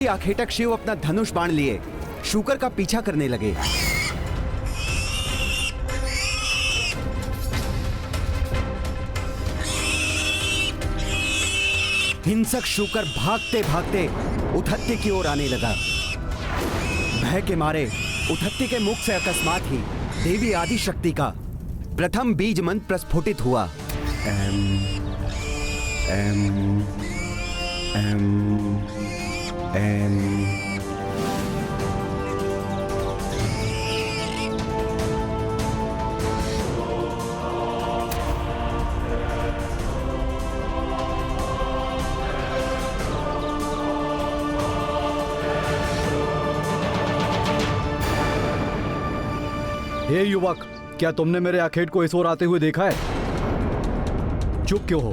कि आखेटक शिव अपना धनुष बाण लिए शूकर का पीछा करने लगे। हिंसक शूकर भागते भागते उथत्ती की ओर आने लगा। भय के मारे उथत्ती के मुख से अकस्मात ही देवी आदिशक्ति का प्रथम बीज मंत्र प्रस्फुटित हुआ। हे युवक, क्या तुमने मेरे आखेट को इस ओर आते हुए देखा है? चुप क्यों हो?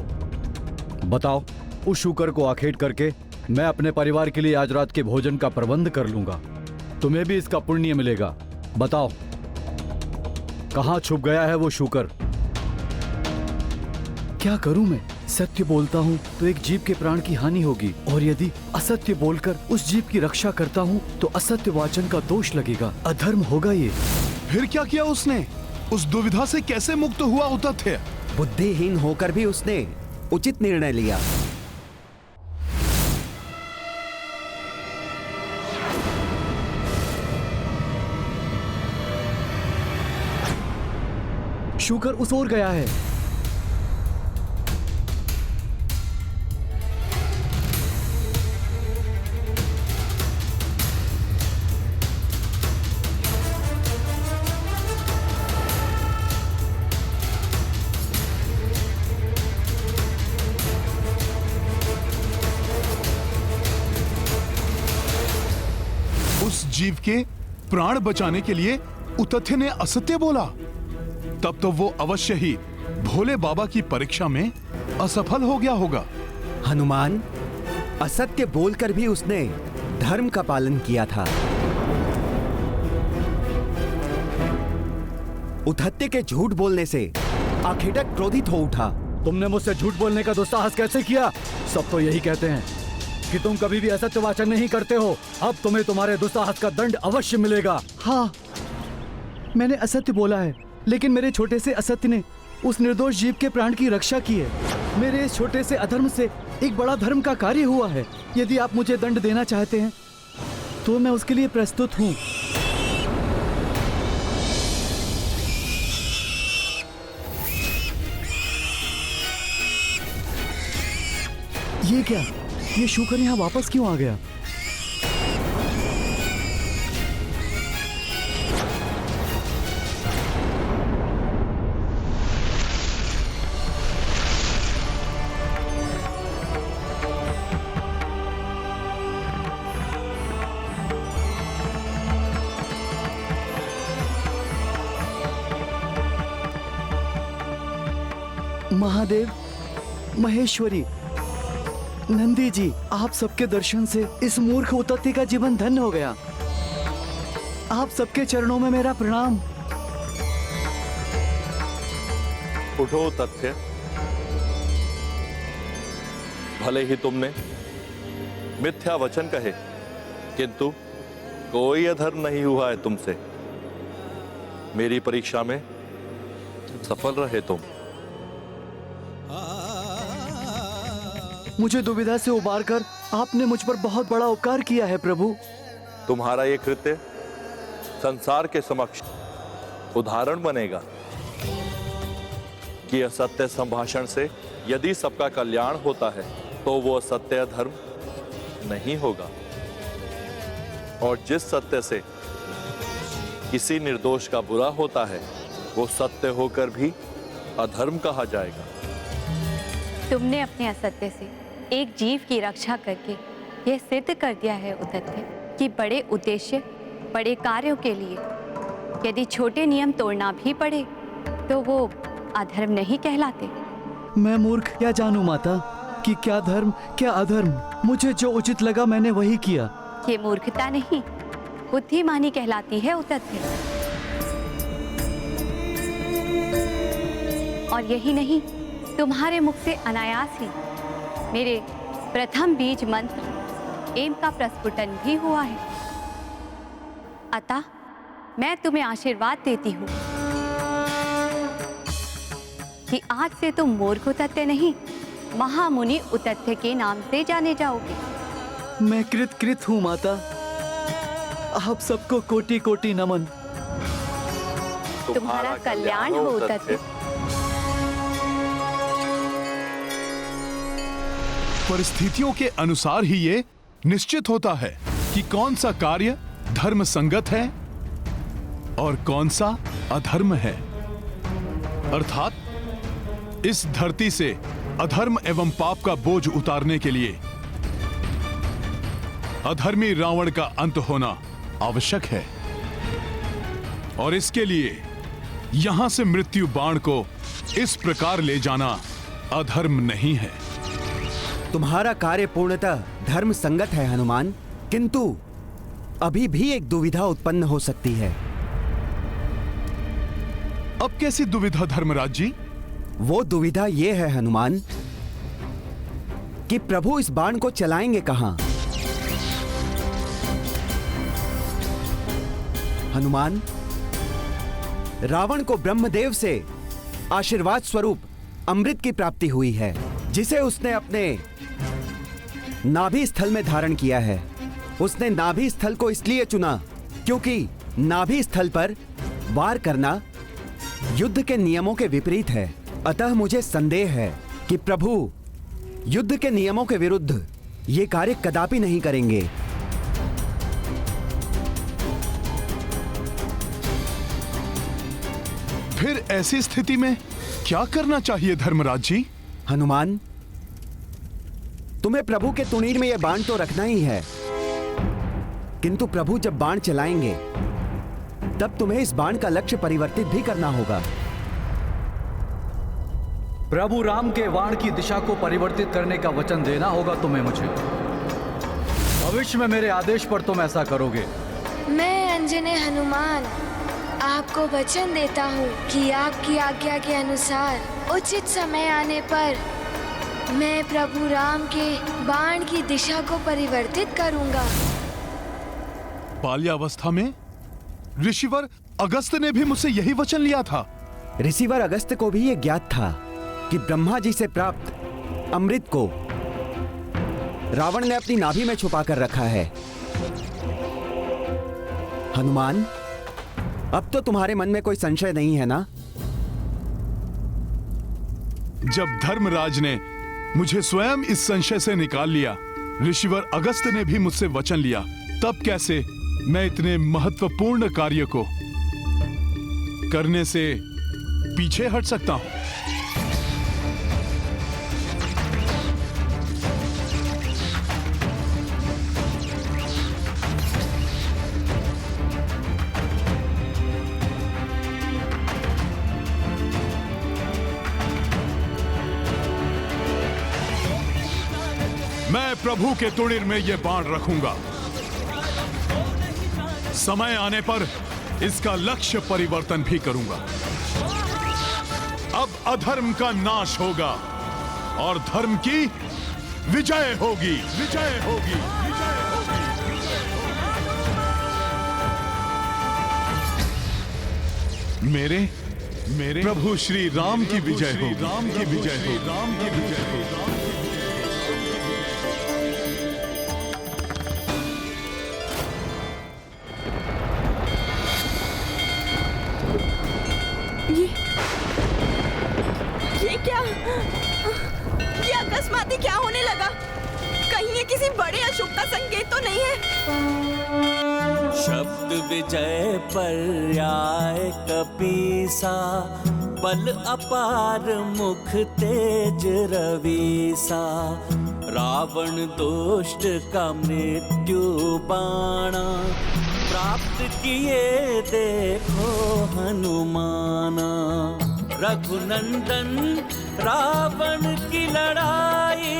बताओ। उस शूकर को आखेट करके मैं अपने परिवार के लिए आज रात के भोजन का प्रबंध कर लूंगा। तुम्हें भी इसका पुण्य मिलेगा। बताओ, कहां छुप गया है वो शूकर? क्या करूं मैं? सत्य बोलता हूं तो एक जीव के प्राण की हानि होगी, और यदि असत्य बोलकर उस जीव की रक्षा करता हूं तो असत्य वाचन का दोष लगेगा, अधर्म होगा ये। फिर क्या किया उसने? उस दुविधा से कैसे मुक्त हुआ उतथ्य? बुद्धिहीन होकर भी उसने उचित निर्णय लिया। शूकर उस ओर गया है। उस जीव के प्राण बचाने के लिए उतथ्य ने असत्य बोला, तब तो वो अवश्य ही भोले बाबा की परीक्षा में असफल हो गया होगा। हनुमान, असत्य बोलकर भी उसने धर्म का पालन किया था। उथत्य के झूठ बोलने से आखेटक क्रोधित हो उठा। तुमने मुझसे झूठ बोलने का दुस्साहस कैसे किया? सब तो यही कहते हैं कि तुम कभी भी असत्य वाचन नहीं करते हो। अब तुम्हें तुम्हारे दुस्साहस का दंड अवश्य मिलेगा। हाँ, मैंने असत्य बोला है, लेकिन मेरे छोटे से असत्य ने उस निर्दोष जीव के प्राण की रक्षा की है। मेरे इस छोटे से अधर्म से एक बड़ा धर्म का कार्य हुआ है। यदि आप मुझे दंड देना चाहते हैं तो मैं उसके लिए प्रस्तुत हूँ। ये क्या? ये शूकर यहाँ वापस क्यों आ गया? महादेव, महेश्वरी, नंदी जी, आप सबके दर्शन से इस मूर्ख उतत्य का जीवन धन्य हो गया। आप सबके चरणों में मेरा प्रणाम। उठो तथ्य, भले ही तुमने मिथ्या वचन कहे, किंतु कोई अधर्म नहीं हुआ है तुमसे। मेरी परीक्षा में सफल रहे तुम। मुझे दुविधा से उबारकर आपने मुझ पर बहुत बड़ा उपकार किया है प्रभु। तुम्हारा ये कृत्य संसार के समक्ष उदाहरण बनेगा कि असत्य संभाषण से यदि सबका कल्याण होता है तो वो सत्य धर्म नहीं होगा, और जिस सत्य से किसी निर्दोष का बुरा होता है वो सत्य होकर भी अधर्म कहा जाएगा। तुमने अपने असत्य से एक जीव की रक्षा करके यह सिद्ध कर दिया है उतथ्य कि बड़े उद्देश्य, बड़े कार्यों के लिए यदि छोटे नियम तोड़ना भी पड़े तो वो अधर्म नहीं कहलाते। मैं मूर्ख क्या जानूं माता कि क्या धर्म क्या अधर्म। मुझे जो उचित लगा मैंने वही किया। ये मूर्खता नहीं, बुद्धिमानी कहलाती है उतथ्य। और यही नहीं, तुम्हारे मुख से अनायास ही मेरे प्रथम बीज मंत्र एम का प्रस्फुटन भी हुआ है। अतः मैं तुम्हें आशीर्वाद देती हूँ कि आज से तुम मूर्ख उतथ्य नहीं, महामुनि उतथ्य के नाम से जाने जाओगे। मैं कृत हूँ माता। आप सबको कोटि कोटि नमन। तुम्हारा कल्याण हो उतथ्य। परिस्थितियों के अनुसार ही ये निश्चित होता है कि कौन सा कार्य धर्म संगत है और कौन सा अधर्म है। अर्थात इस धरती से अधर्म एवं पाप का बोझ उतारने के लिए अधर्मी रावण का अंत होना आवश्यक है, और इसके लिए यहां से मृत्यु बाण को इस प्रकार ले जाना अधर्म नहीं है। तुम्हारा कार्य पूर्णतः धर्म संगत है हनुमान, किंतु अभी भी एक दुविधा उत्पन्न हो सकती है। अब कैसी दुविधा धर्मराज जी? वो दुविधा ये है हनुमान कि प्रभु इस बाण को चलाएंगे कहां? हनुमान, रावण को ब्रह्मदेव से आशीर्वाद स्वरूप अमृत की प्राप्ति हुई है, जिसे उसने अपने नाभि स्थल में धारण किया है। उसने नाभि स्थल को इसलिए चुना क्योंकि नाभि स्थल पर वार करना युद्ध के नियमों के विपरीत है। अतः मुझे संदेह है कि प्रभु युद्ध के नियमों के विरुद्ध ये कार्य कदापि नहीं करेंगे। फिर ऐसी स्थिति में क्या करना चाहिए धर्मराज जी? हनुमान, तुम्हें प्रभु के तुणीर में यह बाण तो रखना ही है, किंतु प्रभु जब बाण चलाएंगे तब तुम्हें इस बाण का लक्ष्य परिवर्तित भी करना होगा। प्रभु राम के बाण की दिशा को परिवर्तित करने का वचन देना होगा तुम्हें मुझे। भविष्य में मेरे आदेश पर तुम ऐसा करोगे। मैं अंजने हनुमान आपको वचन देता हूँ कि आपकी आज्ञा के अनुसार उचित समय आने पर मैं प्रभु राम के बाण की दिशा को परिवर्तित करूंगा। बाल्यावस्था में ऋषिवर अगस्त्य ने भी मुझसे यही वचन लिया था। ऋषिवर अगस्त्य को भी यह ज्ञात था कि ब्रह्मा जी से प्राप्त अमृत को रावण ने अपनी नाभि में छुपा कर रखा है। हनुमान, अब तो तुम्हारे मन में कोई संशय नहीं है ना? जब धर्मराज ने मुझे स्वयं इस संशय से निकाल लिया, ऋषिवर अगस्त्य ने भी मुझसे वचन लिया, तब कैसे मैं इतने महत्वपूर्ण कार्य को करने से पीछे हट सकता हूं? मैं प्रभु के तुणीर में यह बाण रखूंगा। समय आने पर इसका लक्ष्य परिवर्तन भी करूंगा। अब अधर्म का नाश होगा और धर्म की विजय होगी। विजय होगी। विजय होगी। मेरे प्रभु श्री राम की विजय होगी। राम की विजय होगी। राम की विजय होगी। ये क्या? ये अकस्मात क्या होने लगा? कहीं ये किसी बड़े अशुभ का संकेत तो नहीं है? शब्द विजय पर्याय कपीसा, बल अपार मुख तेज रवीसा। रावण दुष्ट का मृत्यु बाणा, प्राप्त किए देखो हनुमाना। रघुनंदन रावण की लड़ाई,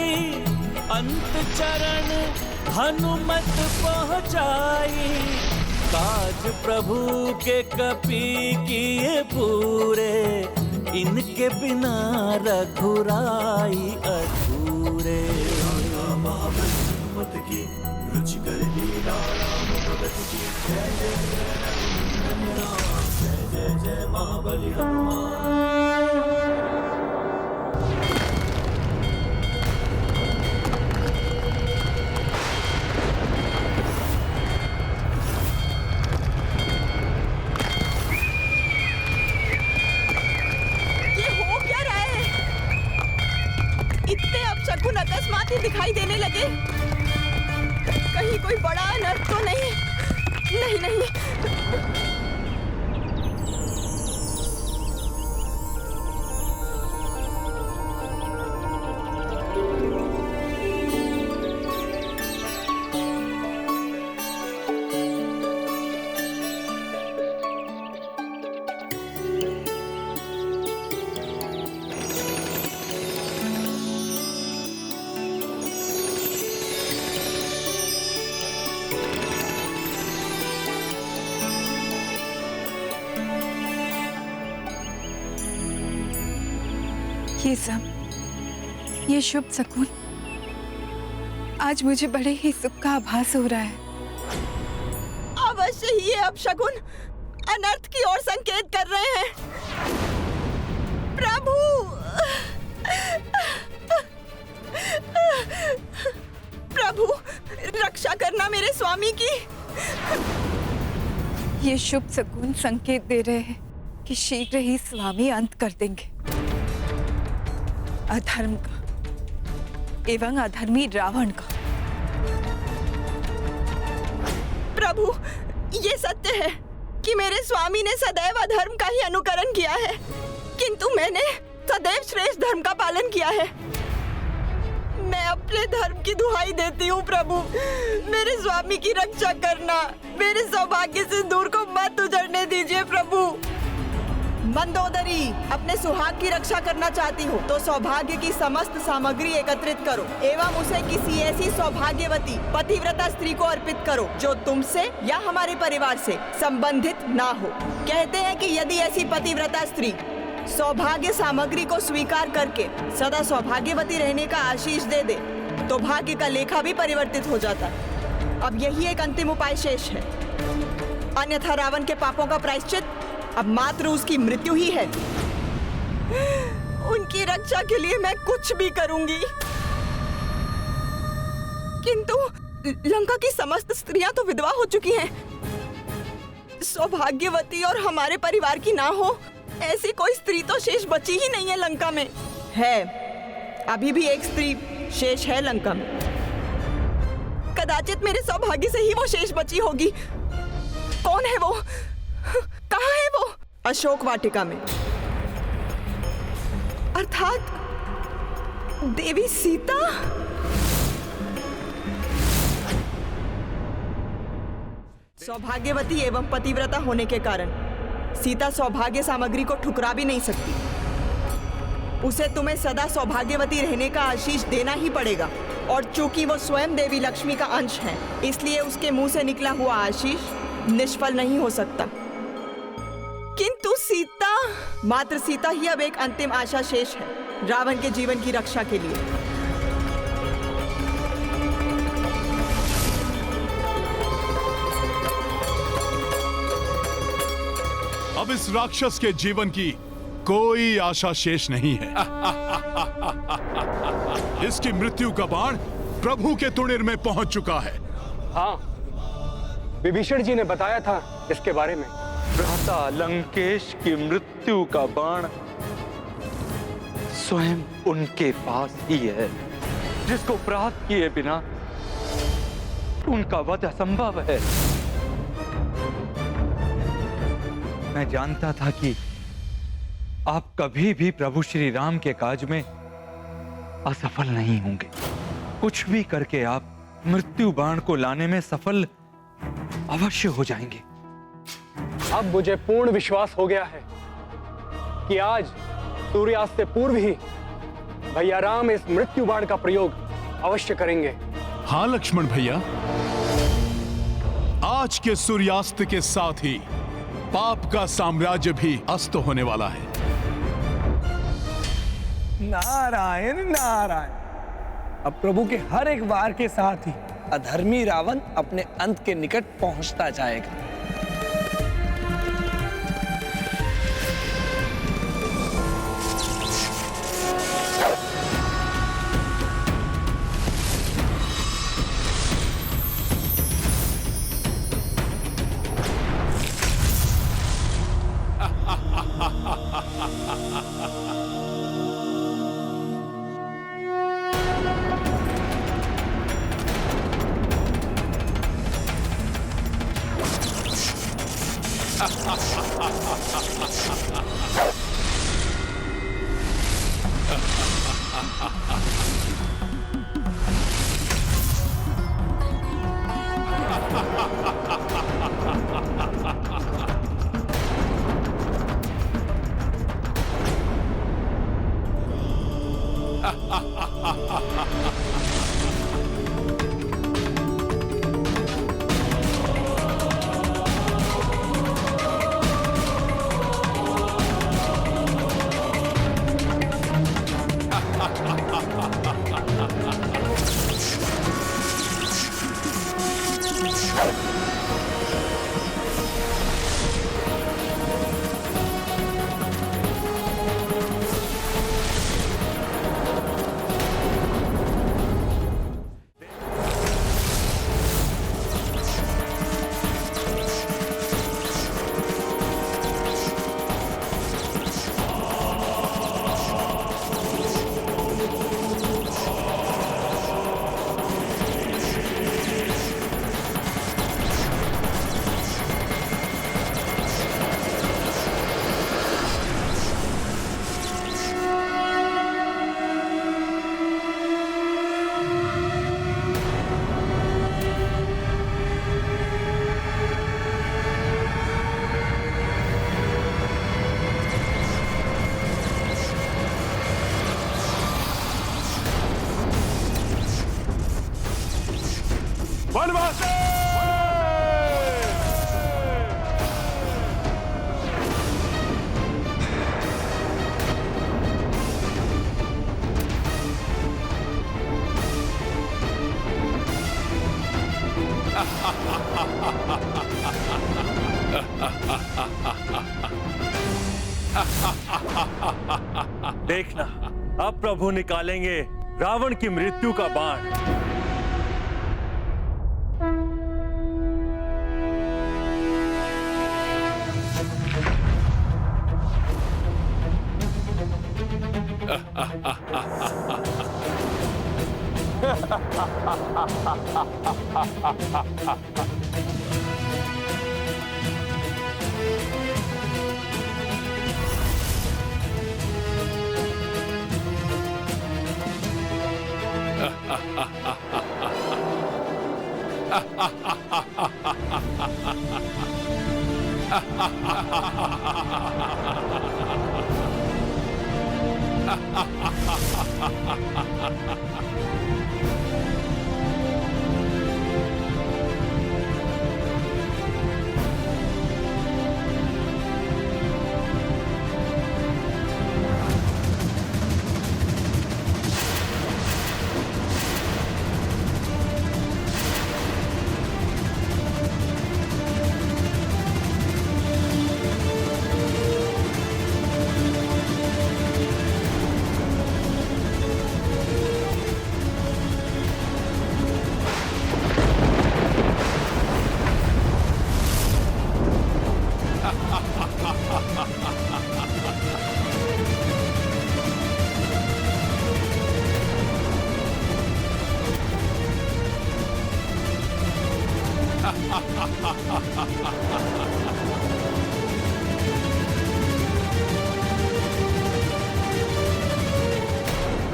अंत चरण हनुमत पहुँचाई। काज प्रभु के कपि किए पूरे, इनके बिना रघुराई अधूरे। हनुमत की रुचिकर लीला राम भगत की जय जय जय रघुनंदन राम जय जय जय महाबली हनुमान। शकुन अकस्मात ही दिखाई देने लगे। कहीं कोई बड़ा अनर्थ तो नहीं? नहीं नहीं। ये सब, ये शुभ शकुन आज मुझे बड़े ही सुख का आभास हो रहा है। अवश्य ही ये अपशकुन अनर्थ की ओर संकेत कर रहे हैं। प्रभु, प्रभु रक्षा करना मेरे स्वामी की। ये शुभ शकुन संकेत दे रहे हैं कि शीघ्र ही स्वामी अंत कर देंगे अधर्म का एवं अधर्मी रावण का। प्रभु, ये सत्य है कि मेरे स्वामी ने सदैव अधर्म का ही अनुकरण किया है, किंतु मैंने सदैव श्रेष्ठ धर्म का पालन किया है। मैं अपने धर्म की दुहाई देती हूँ प्रभु, मेरे स्वामी की रक्षा करना, मेरे सौभाग्य सिंदूर को मत उजड़ने दीजिए प्रभु। मंदोदरी, अपने सुहाग की रक्षा करना चाहती हो तो सौभाग्य की समस्त सामग्री एकत्रित करो एवं उसे किसी ऐसी सौभाग्यवती पतिव्रता स्त्री को अर्पित करो जो तुमसे या हमारे परिवार से संबंधित ना हो। कहते हैं कि यदि ऐसी पतिव्रता स्त्री सौभाग्य सामग्री को स्वीकार करके सदा सौभाग्यवती रहने का आशीष दे दे तो भाग्य का लेखा भी परिवर्तित हो जाता है। अब यही एक अंतिम उपाय शेष है, अन्यथा रावण के पापों का प्रायश्चित अब मात्र उसकी मृत्यु ही है। उनकी रक्षा के लिए मैं कुछ भी करूंगी, किंतु लंका की समस्त स्त्रियां तो विधवा हो चुकी हैं। सौभाग्यवती और हमारे परिवार की ना हो ऐसी कोई स्त्री तो शेष बची ही नहीं है लंका में। है, अभी भी एक स्त्री शेष है लंका में। कदाचित मेरे सौभाग्य से ही वो शेष बची होगी। कौन है वो? कहाँ है वो? अशोक वाटिका में, अर्थात देवी सीता। सौभाग्यवती एवं पतिव्रता होने के कारण सीता सौभाग्य सामग्री को ठुकरा भी नहीं सकती। उसे तुम्हें सदा सौभाग्यवती रहने का आशीष देना ही पड़ेगा, और चूंकि वो स्वयं देवी लक्ष्मी का अंश है इसलिए उसके मुंह से निकला हुआ आशीष निष्फल नहीं हो सकता। किंतु सीता, मात्र सीता ही अब एक अंतिम आशा शेष है रावण के जीवन की रक्षा के लिए। अब इस राक्षस के जीवन की कोई आशा शेष नहीं है। इसकी मृत्यु का बाण प्रभु के तुणिर में पहुंच चुका है। हाँ, विभीषण जी ने बताया था इसके बारे में। भ्राता लंकेश की मृत्यु का बाण स्वयं उनके पास ही है, जिसको प्राप्त किए बिना उनका वध असंभव है। मैं जानता था कि आप कभी भी प्रभु श्री राम के काज में असफल नहीं होंगे। कुछ भी करके आप मृत्यु बाण को लाने में सफल अवश्य हो जाएंगे। अब मुझे पूर्ण विश्वास हो गया है कि आज सूर्यास्त से पूर्व ही भैया राम इस मृत्यु बाण का प्रयोग अवश्य करेंगे। हाँ लक्ष्मण भैया, आज के सूर्यास्त के साथ ही पाप का साम्राज्य भी अस्त होने वाला है। नारायण नारायण, अब प्रभु के हर एक वार के साथ ही अधर्मी रावण अपने अंत के निकट पहुंचता जाएगा। देखना, अब प्रभु निकालेंगे रावण की मृत्यु का बाण।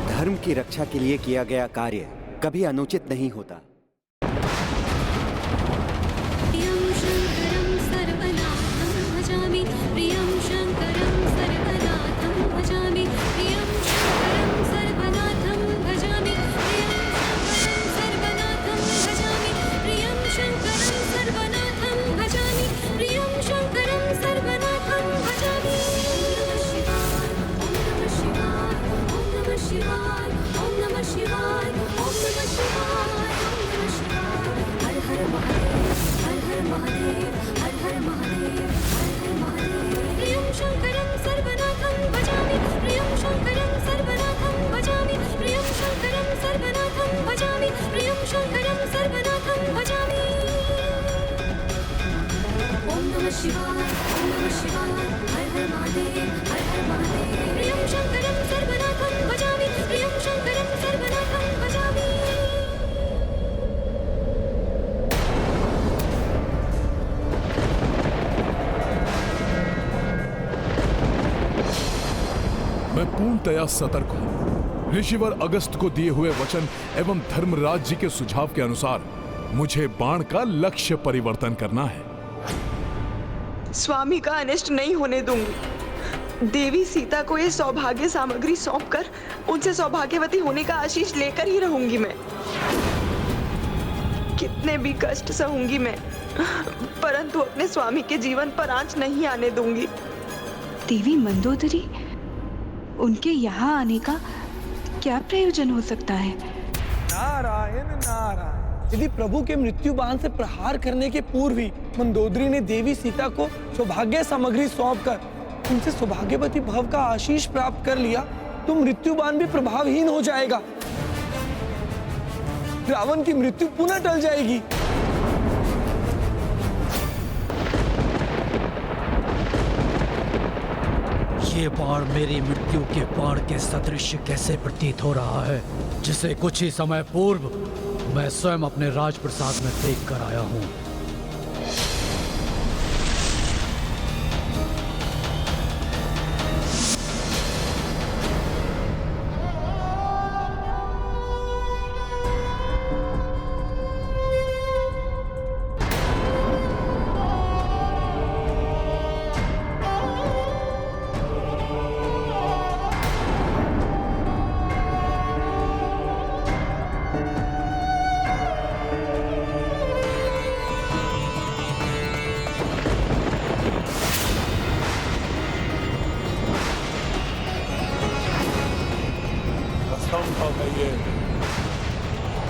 धर्म की रक्षा के लिए किया गया कार्य कभी अनुचित नहीं होता। Om Namah Shivaya. मैं पूर्णतया सतर्क हूं। ऋषिवर अगस्त को दिए हुए वचन एवं धर्मराज जी के सुझाव के अनुसार मुझे बाण का लक्ष्य परिवर्तन करना है। स्वामी का अनिष्ट नहीं होने दूंगी। देवी सीता को ये सौभाग्य सामग्री सौंपकर उनसे सौभाग्यवती होने का आशीष लेकर ही रहूंगी मैं। कितने भी कष्ट सहूंगी मैं, परंतु अपने स्वामी के जीवन पर आंच नहीं आने दूंगी। देवी मंदोदरी, उनके यहाँ आने का क्या प्रयोजन हो सकता है? नारायण नारायण। यदि प्रभु के मृत्यु बाण से प्रहार करने के पूर्व ही मंदोदरी ने देवी सीता को सौभाग्य सामग्री सौंपकर उनसे सौभाग्यवती भव का आशीष प्राप्त कर लिया, तो मृत्यु बाण भी प्रभावहीन हो जाएगा। रावण की मृत्यु पुनः टल जाएगी। ये बाण मेरी मृत्यु के बाण के सदृश कैसे प्रतीत हो रहा है, जिसे कुछ ही समय पूर्व मैं स्वयं अपने राजप्रसाद में देख कर आया हूं।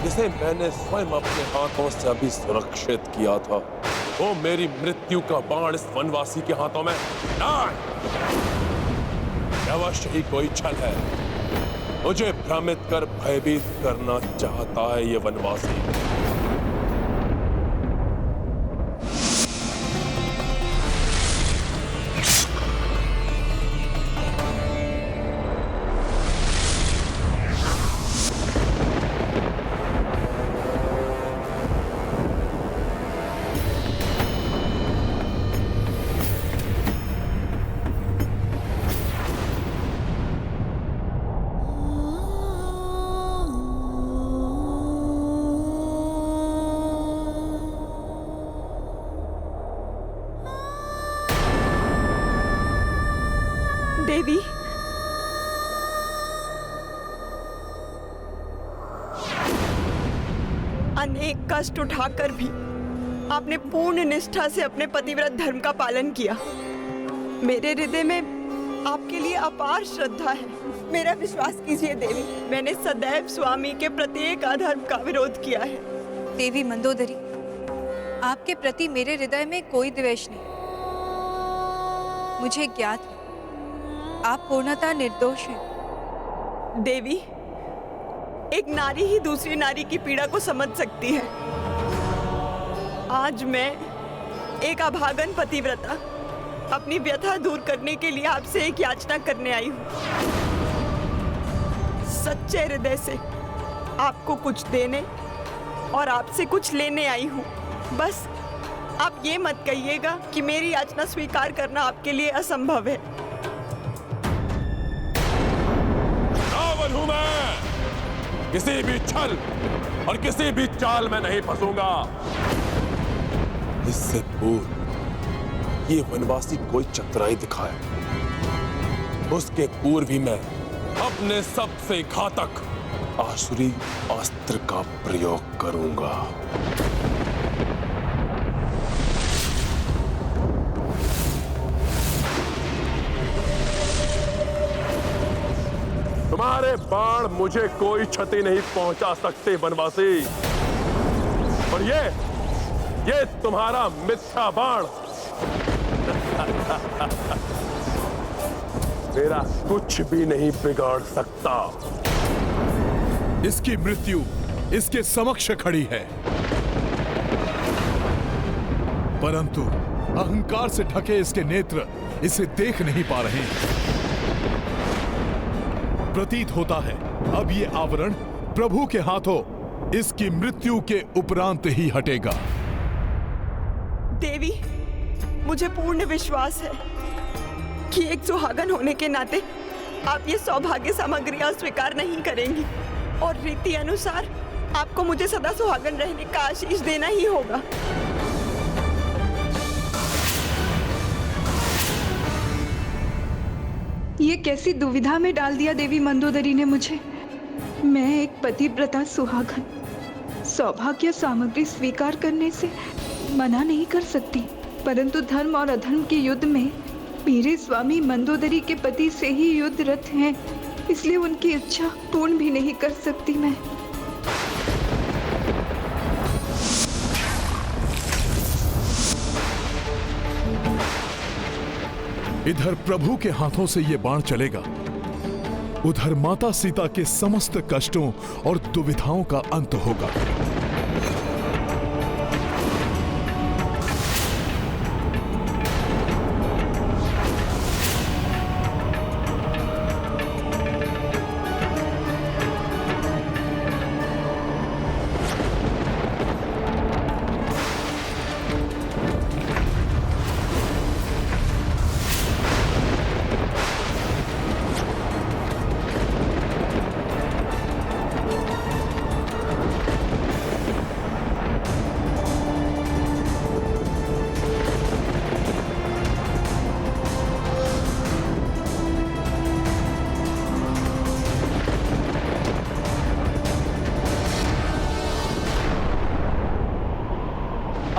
जिसे मैंने स्वयं अपने हाथों से अभी सुरक्षित किया था, वो मेरी मृत्यु का बाण इस वनवासी के हाथों में अवश्य ही कोई छल है। मुझे भ्रमित कर भयभीत करना चाहता है ये वनवासी। देवी, अनेक कष्ट उठाकर भी आपने पूर्ण निष्ठा से अपने पतिव्रत धर्म का पालन किया। मेरे हृदय में आपके लिए अपार श्रद्धा है। मेरा विश्वास कीजिए देवी, मैंने सदैव स्वामी के प्रत्येक अधर्म का विरोध किया है। देवी मंदोदरी, आपके प्रति मेरे हृदय में कोई द्वेष नहीं। मुझे ज्ञात है आप पूर्णतः निर्दोष हैं। देवी, एक नारी ही दूसरी नारी की पीड़ा को समझ सकती है। आज मैं एक अभागन पतिव्रता अपनी व्यथा दूर करने के लिए आपसे एक याचना करने आई हूँ। सच्चे हृदय से आपको कुछ देने और आपसे कुछ लेने आई हूँ। बस आप ये मत कहिएगा कि मेरी याचना स्वीकार करना आपके लिए असंभव है। रावण हूं मैं, किसी भी छल और किसी भी चाल में नहीं फंसूंगा। इससे पूर्व ये वनवासी कोई चतुराई दिखाए, उसके पूर्व ही मैं अपने सबसे घातक आसुरी अस्त्र का प्रयोग करूंगा। तुम्हारे बाण मुझे कोई क्षति नहीं पहुंचा सकते वनवासी, और ये तुम्हारा मिथ्या बाण मेरा कुछ भी नहीं बिगाड़ सकता। इसकी मृत्यु इसके समक्ष खड़ी है, परंतु अहंकार से ढके इसके नेत्र इसे देख नहीं पा रहे। प्रतीत होता है अब ये आवरण प्रभु के हाथों इसकी मृत्यु के उपरांत ही हटेगा। देवी, मुझे पूर्ण विश्वास है कि एक सुहागन होने के नाते आप ये सौभाग्य सामग्री अस्वीकार नहीं करेंगी और रीति अनुसार आपको मुझे सदा सुहागन रहने का आशीष देना ही होगा। ये कैसी दुविधा में डाल दिया देवी मंदोदरी ने मुझे। मैं एक पतिव्रता सुहागन सौभाग्य सामग्री स्वीकार करने से मना नहीं कर सकती, परंतु धर्म और अधर्म के युद्ध में मेरे स्वामी मंदोदरी के पति से ही युद्धरत हैं, इसलिए उनकी इच्छा पूर्ण भी नहीं कर सकती मैं। इधर प्रभु के हाथों से ये बाण चलेगा, उधर माता सीता के समस्त कष्टों और दुविधाओं का अंत होगा।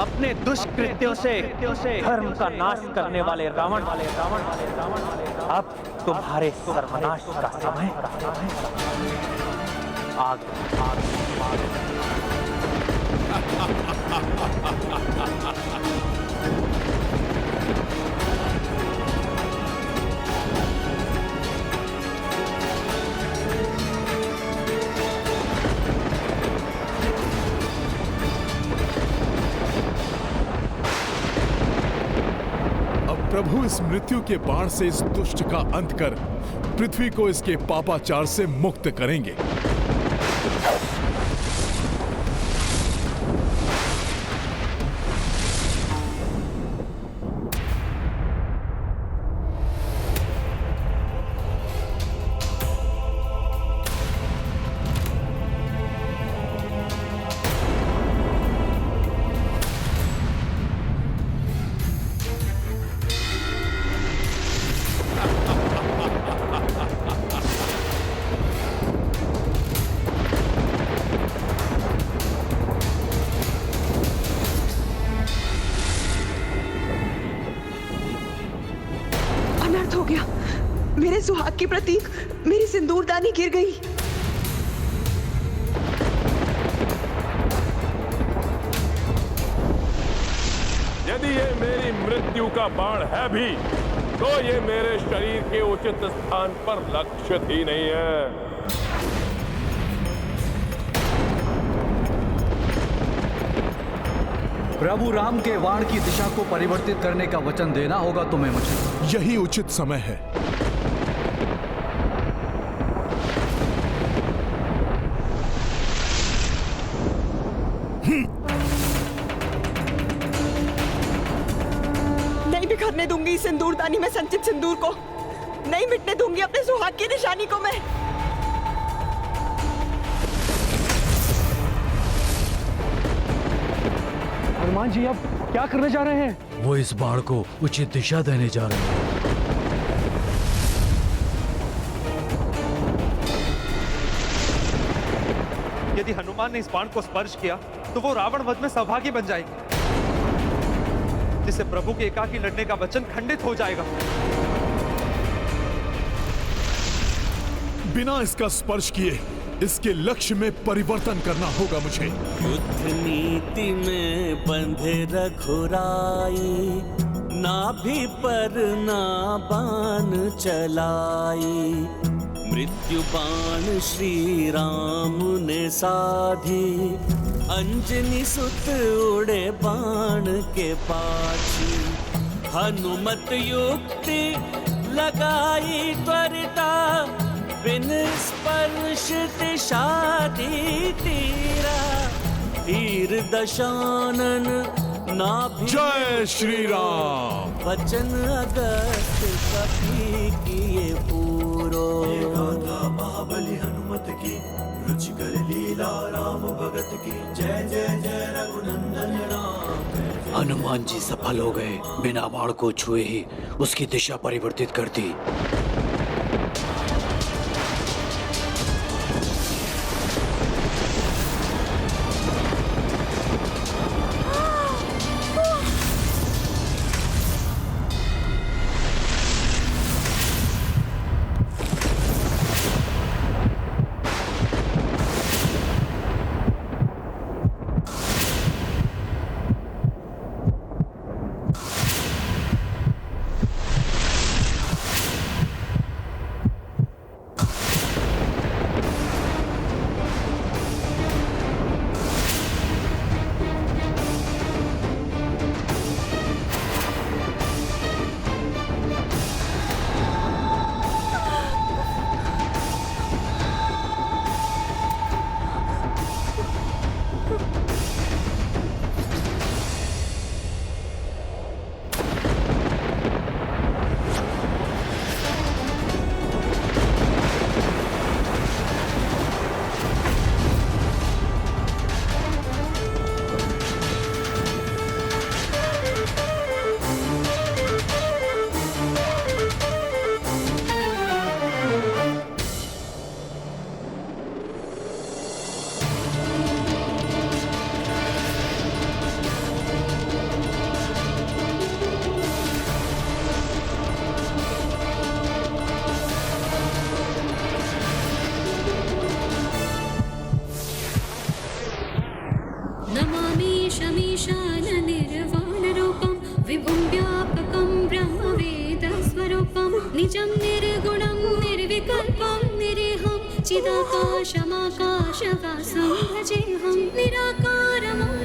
अपने दुष्कृत्यों से धर्म का नाश करने वाले रावण अब तुम्हारे सर्वनाश का समय आ गया। प्रभु इस मृत्यु के बाण से इस दुष्ट का अंत कर पृथ्वी को इसके पापाचार से मुक्त करेंगे। हो गया, मेरे सुहाग की प्रतीक मेरी सिंदूरदानी गिर गई। यदि ये मेरी मृत्यु का बाण है भी तो ये मेरे शरीर के उचित स्थान पर लक्षित ही नहीं है। प्रभु राम के बाण की दिशा को परिवर्तित करने का वचन देना होगा तुम्हें मुझे। यही उचित समय है। नहीं बिखरने दूंगी सिंदूरदानी में संचित सिंदूर को, नहीं मिटने दूंगी अपने सुहाग की निशानी को मैं। हनुमान जी अब क्या करने जा रहे हैं? वो इस बाण को उचित दिशा देने जा रहे हैं। यदि हनुमान ने इस बाण को स्पर्श किया तो वो रावण वध में सौभाग्य बन जाएगी, जिससे प्रभु के एकाकी लड़ने का वचन खंडित हो जाएगा। बिना इसका स्पर्श किए इसके लक्ष्य में परिवर्तन करना होगा मुझे। युद्ध नीति में बंधे रघुराई, नाभि पर ना बाण चलाई। मृत्यु बाण श्री राम ने साधी, अंजनी सुत उड़े बाण के पाछी। हनुमत युक्ति लगाई त्वरिता, बिन स्पर्श दिशादी तीरा, तीर दशानन नाभि जय श्री राम। वचन अगस्त कपि किए पूरो। गाथा महाबली हनुमत की, रुचिकर लीला राम भगत की। जय जय जय रघुनंदन राम। हनुमान जी सफल हो गए, बिना बाण को छुए ही उसकी दिशा परिवर्तित कर दी। निजं निर्गुणं निर्विकल्पं निरेहं चिदाकाशमाकाशवासं भजेऽहं निराकारमोकारमूलं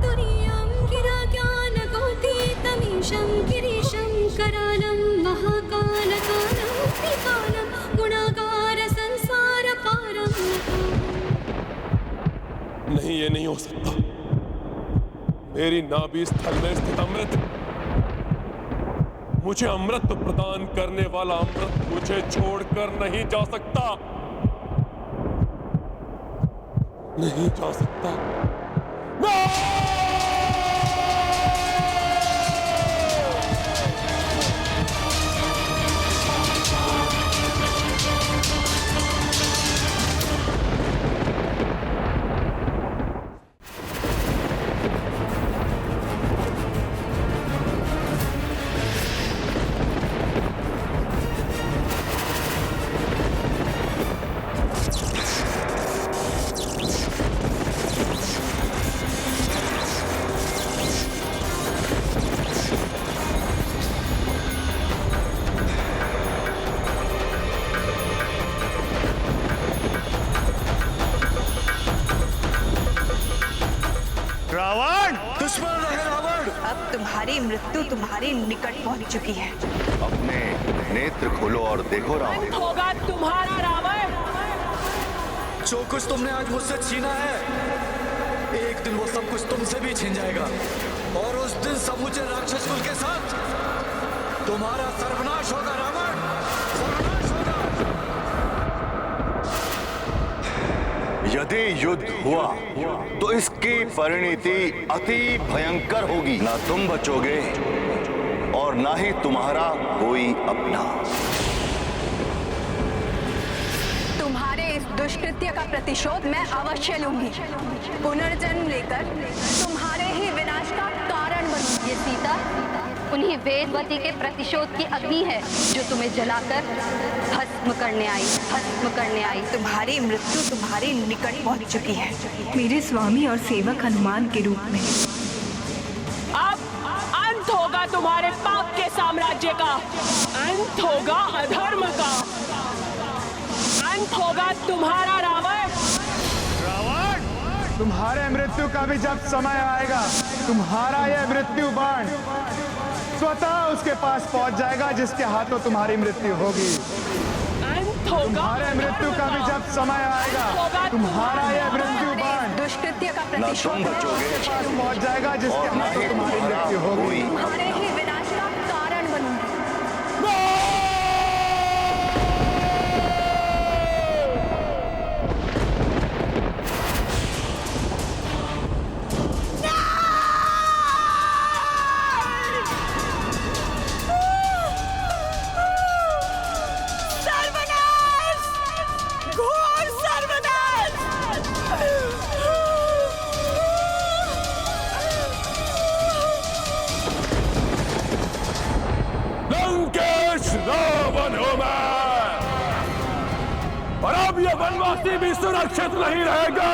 तुरीयं गिराज्ञानगोतीतमीशं गिरीशं करालं महाकालकालं त्रिकालं गुणागार संसारपारं। नहीं, ये नहीं हो सकता। मेरी नाभि स्थल में स्थित अमृत, मुझे अमृत प्रदान करने वाला अमृत मुझे छोड़कर नहीं जा सकता, नहीं जा सकता। तुम्हारी मृत्यु तुम्हारे निकट पहुंच चुकी है। अपने नेत्र खोलो और देखो रावण। होगा तुम्हारा रावण। जो कुछ तुमने आज मुझसे छीना है, एक दिन वो सब कुछ तुमसे भी छीन जाएगा, और उस दिन समूचे राक्षस कुल के साथ तुम्हारा सर्वनाश होगा रावण, सर्वनाश होगा। यदि युद्ध हुआ तो इसकी परिणति अति भयंकर होगी। ना तुम बचोगे और ना ही तुम्हारा कोई अपना। तुम्हारे इस दुष्कृत्य का प्रतिशोध मैं अवश्य लूंगी। पुनर्जन्म लेकर तुम्हारे ही विनाश का कारण बनूंगी। ये सीता उन्हीं वेदवती के प्रतिशोध की अग्नि है जो तुम्हें जलाकर भस्म करने आई। तुम्हारी मृत्यु तुम्हारे निकट पहुंच चुकी है, मेरे स्वामी और सेवक हनुमान के रूप में। अब अंत होगा तुम्हारे पाप के साम्राज्य का, अंत होगा अधर्म का, अंत होगा तुम्हारा रावण। तुम्हारे मृत्यु का भी जब समय आएगा, तुम्हारा यह मृत्यु बाण स्वतः उसके पास पहुंच जाएगा जिसके हाथों तुम्हारी मृत्यु होगी। तुम्हारे मृत्यु का भी जब समय आएगा, तुम्हारा यह मृत्यु बाण दुष्कृत्य का ना तुम बचोगे उसके पास पहुंच जाएगा जिसके और ना हाथों ही तुम्हारी तुम्हारा मृत्यु होगी। कोई तुम्हारे ही विनाश का कारण बनूंगी। सर्वनाश! घोर सर्वनाश! लंकेश रावण हूं मैं, और अब ये वनवासी भी सुरक्षित नहीं रहेगा।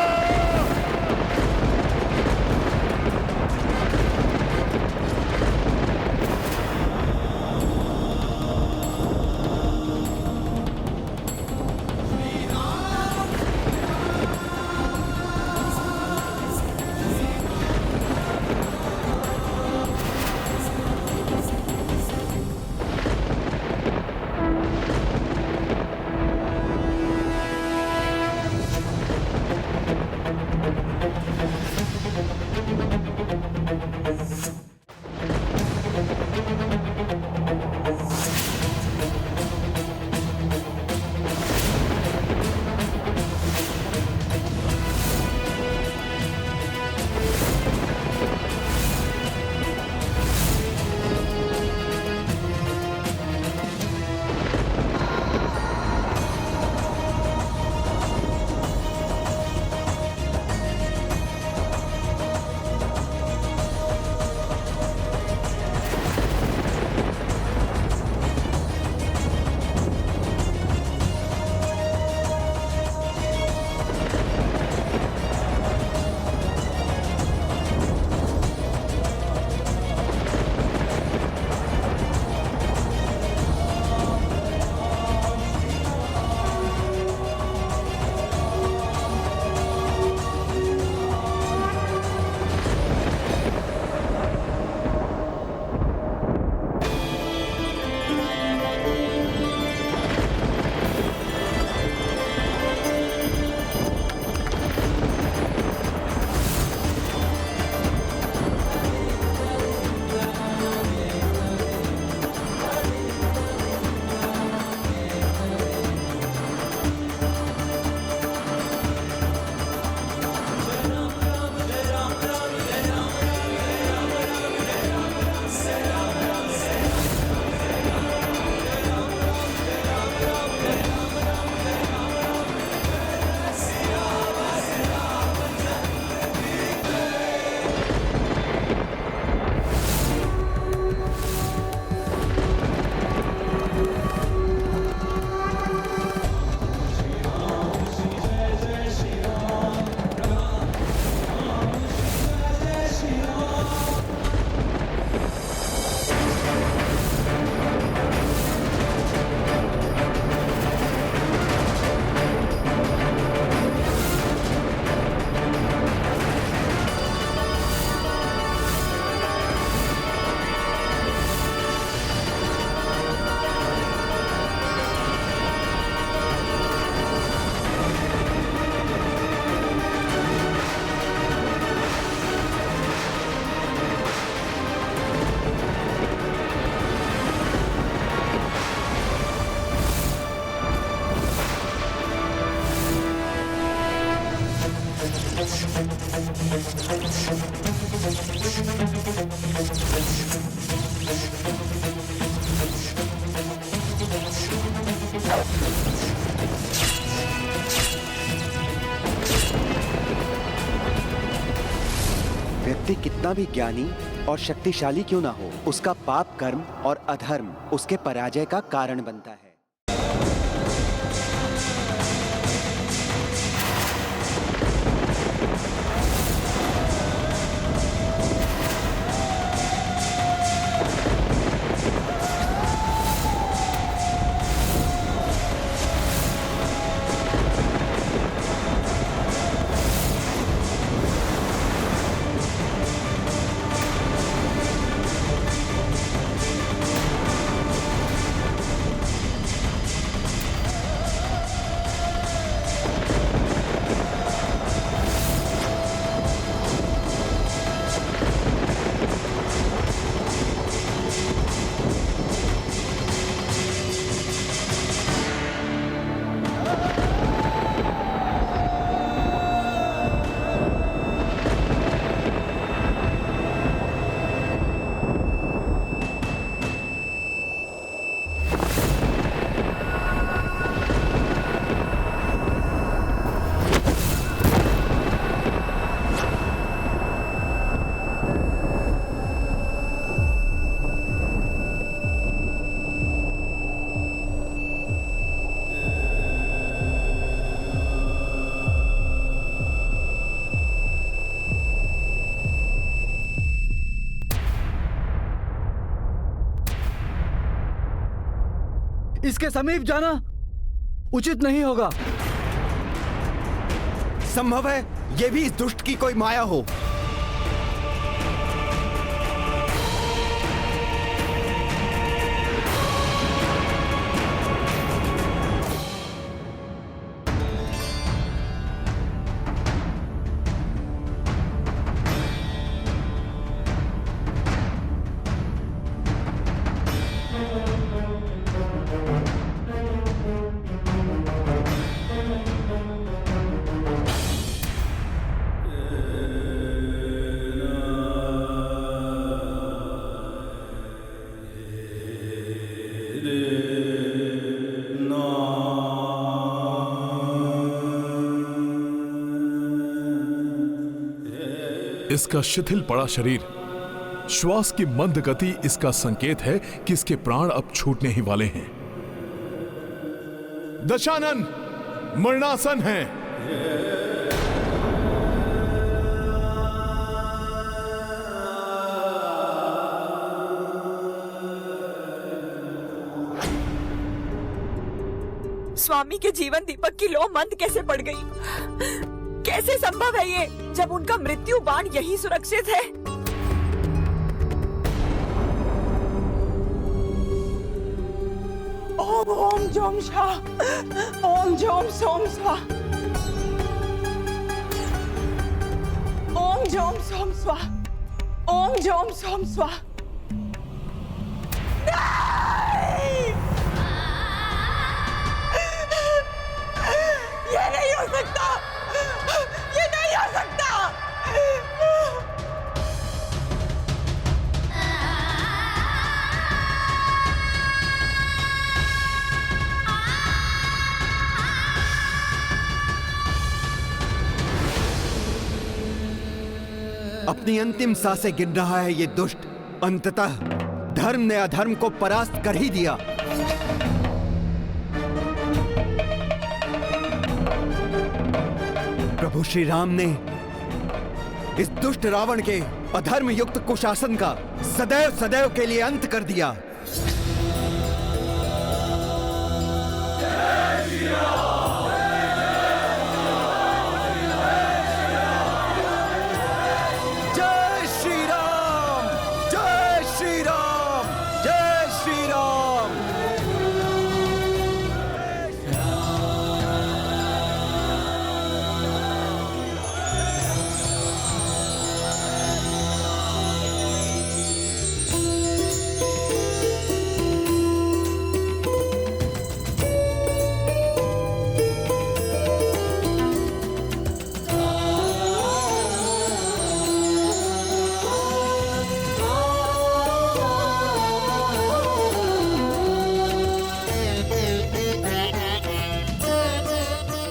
व्यक्ति कितना भी ज्ञानी और शक्तिशाली क्यों ना हो, उसका पाप कर्म और अधर्म उसके पराजय का कारण बनता है। इसके समीप जाना उचित नहीं होगा। संभव है ये भी इस दुष्ट की कोई माया हो। इसका शिथिल पड़ा शरीर, श्वास की मंद गति इसका संकेत है कि इसके प्राण अब छूटने ही वाले हैं। दशानन मरणासन है। स्वामी के जीवन दीपक की लौ मंद कैसे पड़ गई? कैसे संभव है ये, जब उनका मृत्यु बाण यही सुरक्षित है? ओम ओम जोम शाह, ओम जोम सोम स्वाहा, ओम जोम सोम स्वाहा, ओम जोम सोम स्वाहा। ये नहीं हो सकता, ये नहीं हो सकता। अपनी अंतिम सांसें गिन रहा है ये दुष्ट। अंततः धर्म ने अधर्म को परास्त कर ही दिया। प्रभु श्री राम ने इस दुष्ट रावण के अधर्म युक्त कुशासन का सदैव सदैव के लिए अंत कर दिया। जय श्री राम, जय श्री राम, जय श्री राम।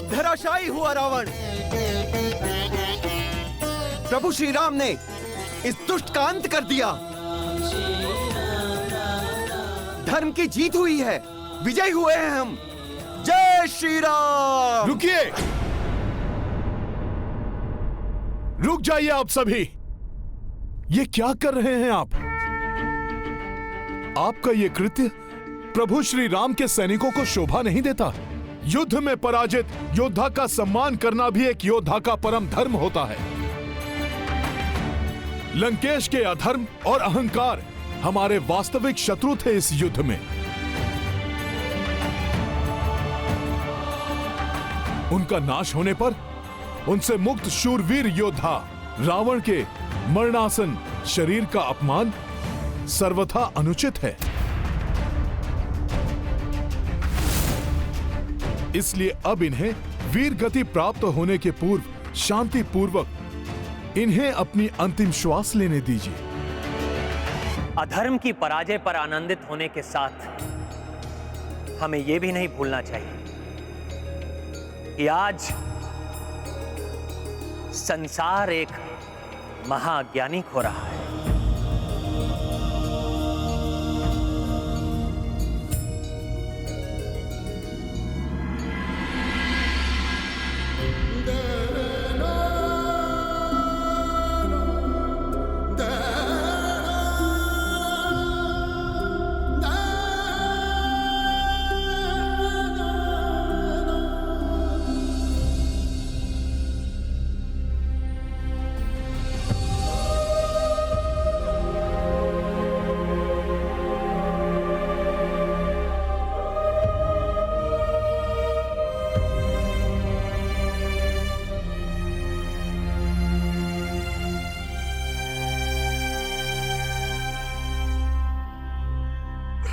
धराशायी हुआ रावण। प्रभु श्री राम ने इस दुष्ट का अंत कर दिया। धर्म की जीत हुई है, विजय हुए हैं हम। जय श्री राम। रुकिए, रुक जाइए आप सभी। ये क्या कर रहे हैं आप? आपका ये कृत्य प्रभु श्री राम के सैनिकों को शोभा नहीं देता। युद्ध में पराजित योद्धा का सम्मान करना भी एक योद्धा का परम धर्म होता है। लंकेश के अधर्म और अहंकार हमारे वास्तविक शत्रु थे इस युद्ध में। उनका नाश होने पर उनसे मुक्त शूरवीर योद्धा रावण के मरणासन शरीर का अपमान सर्वथा अनुचित है। इसलिए अब इन्हें वीर गति प्राप्त होने के पूर्व शांति पूर्वक इन्हें अपनी अंतिम श्वास लेने दीजिए। अधर्म की पराजय पर आनंदित होने के साथ हमें यह भी नहीं भूलना चाहिए कि आज संसार एक महाज्ञानी खो रहा है।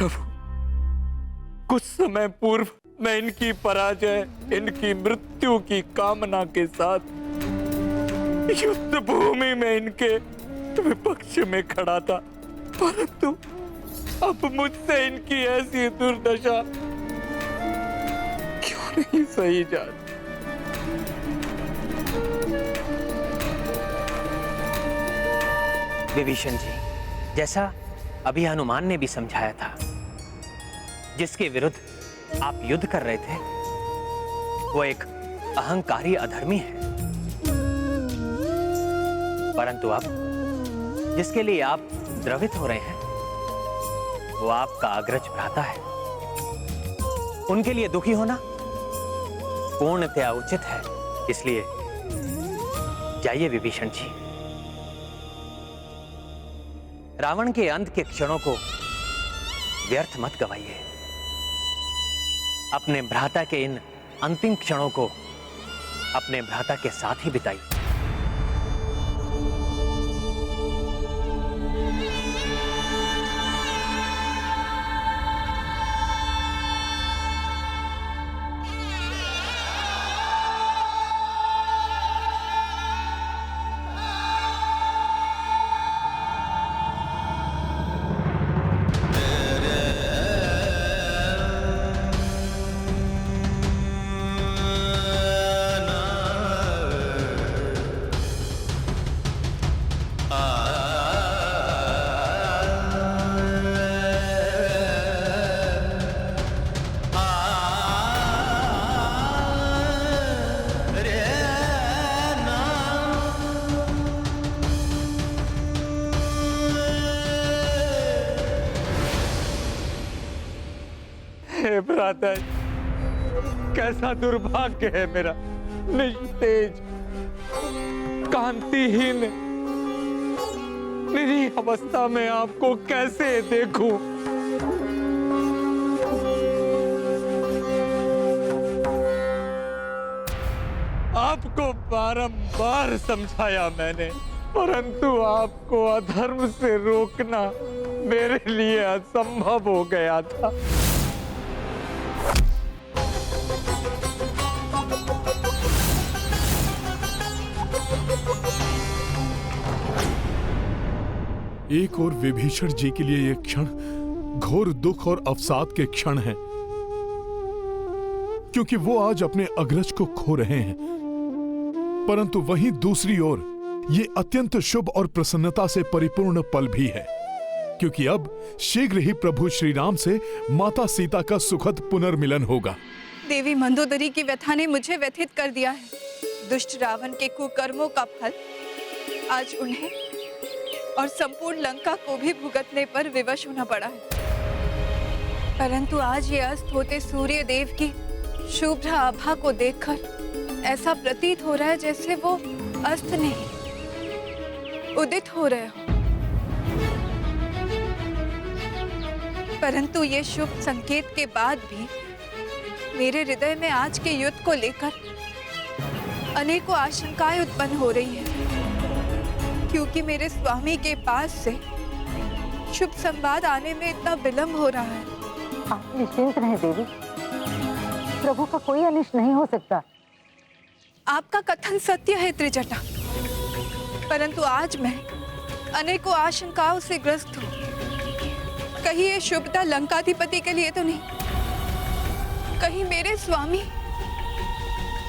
प्रभु, कुछ समय पूर्व मैं इनकी पराजय, इनकी मृत्यु की कामना के साथ युद्ध भूमि में इनके विपक्ष में खड़ा था, परंतु अब मुझसे इनकी ऐसी दुर्दशा क्यों नहीं सही जाती? विभीषण जी, जैसा अभी हनुमान ने भी समझाया था, जिसके विरुद्ध आप युद्ध कर रहे थे वो एक अहंकारी अधर्मी है, परंतु अब जिसके लिए आप द्रवित हो रहे हैं वो आपका अग्रज भ्राता है। उनके लिए दुखी होना पूर्णतया उचित है, इसलिए जाइए विभीषण जी, रावण के अंत के क्षणों को व्यर्थ मत गवाइए। अपने भ्राता के इन अंतिम क्षणों को अपने भ्राता के साथ ही बिताइए। हे भ्राता, कैसा दुर्भाग्य है मेरा, निस्तेज, कांतिहीन, निरीह अवस्था में आपको कैसे देखूं? आपको बारंबार समझाया मैंने, परंतु आपको अधर्म से रोकना मेरे लिए असंभव हो गया था। एक और विभीषण जी के लिए यह क्षण घोर दुख और अवसाद के क्षण हैं, क्योंकि वो आज अपने अग्रज को खो रहे हैं, परंतु वहीं दूसरी ओर ये अत्यंत शुभ और प्रसन्नता से परिपूर्ण पल भी है, क्योंकि अब शीघ्र ही प्रभु श्री राम से माता सीता का सुखद पुनर्मिलन होगा। देवी मंदोदरी की व्यथा ने मुझे व्यथित कर दिया है। दुष्ट रावण के कुकर्मों का फल आज उन्हें और संपूर्ण लंका को भी भुगतने पर विवश होना पड़ा है। परंतु आज ये अस्त होते सूर्य देव की शुभ्र आभा को देखकर ऐसा प्रतीत हो रहा है जैसे वो अस्त नहीं उदित हो रहे हो। परंतु ये शुभ संकेत के बाद भी मेरे हृदय में आज के युद्ध को लेकर अनेकों आशंकाएं उत्पन्न हो रही हैं, क्योंकि मेरे स्वामी के पास से शुभ संवाद आने में इतना विलंब हो रहा है। आप निश्चिंत रहें देवी, प्रभु का कोई अनिष्ट नहीं हो सकता। आपका कथन सत्य है त्रिजटा, परंतु आज मैं अनेकों आशंकाओं से ग्रस्त हूँ। कहीं ये शुभता लंकाधिपति के लिए तो नहीं, कहीं मेरे स्वामी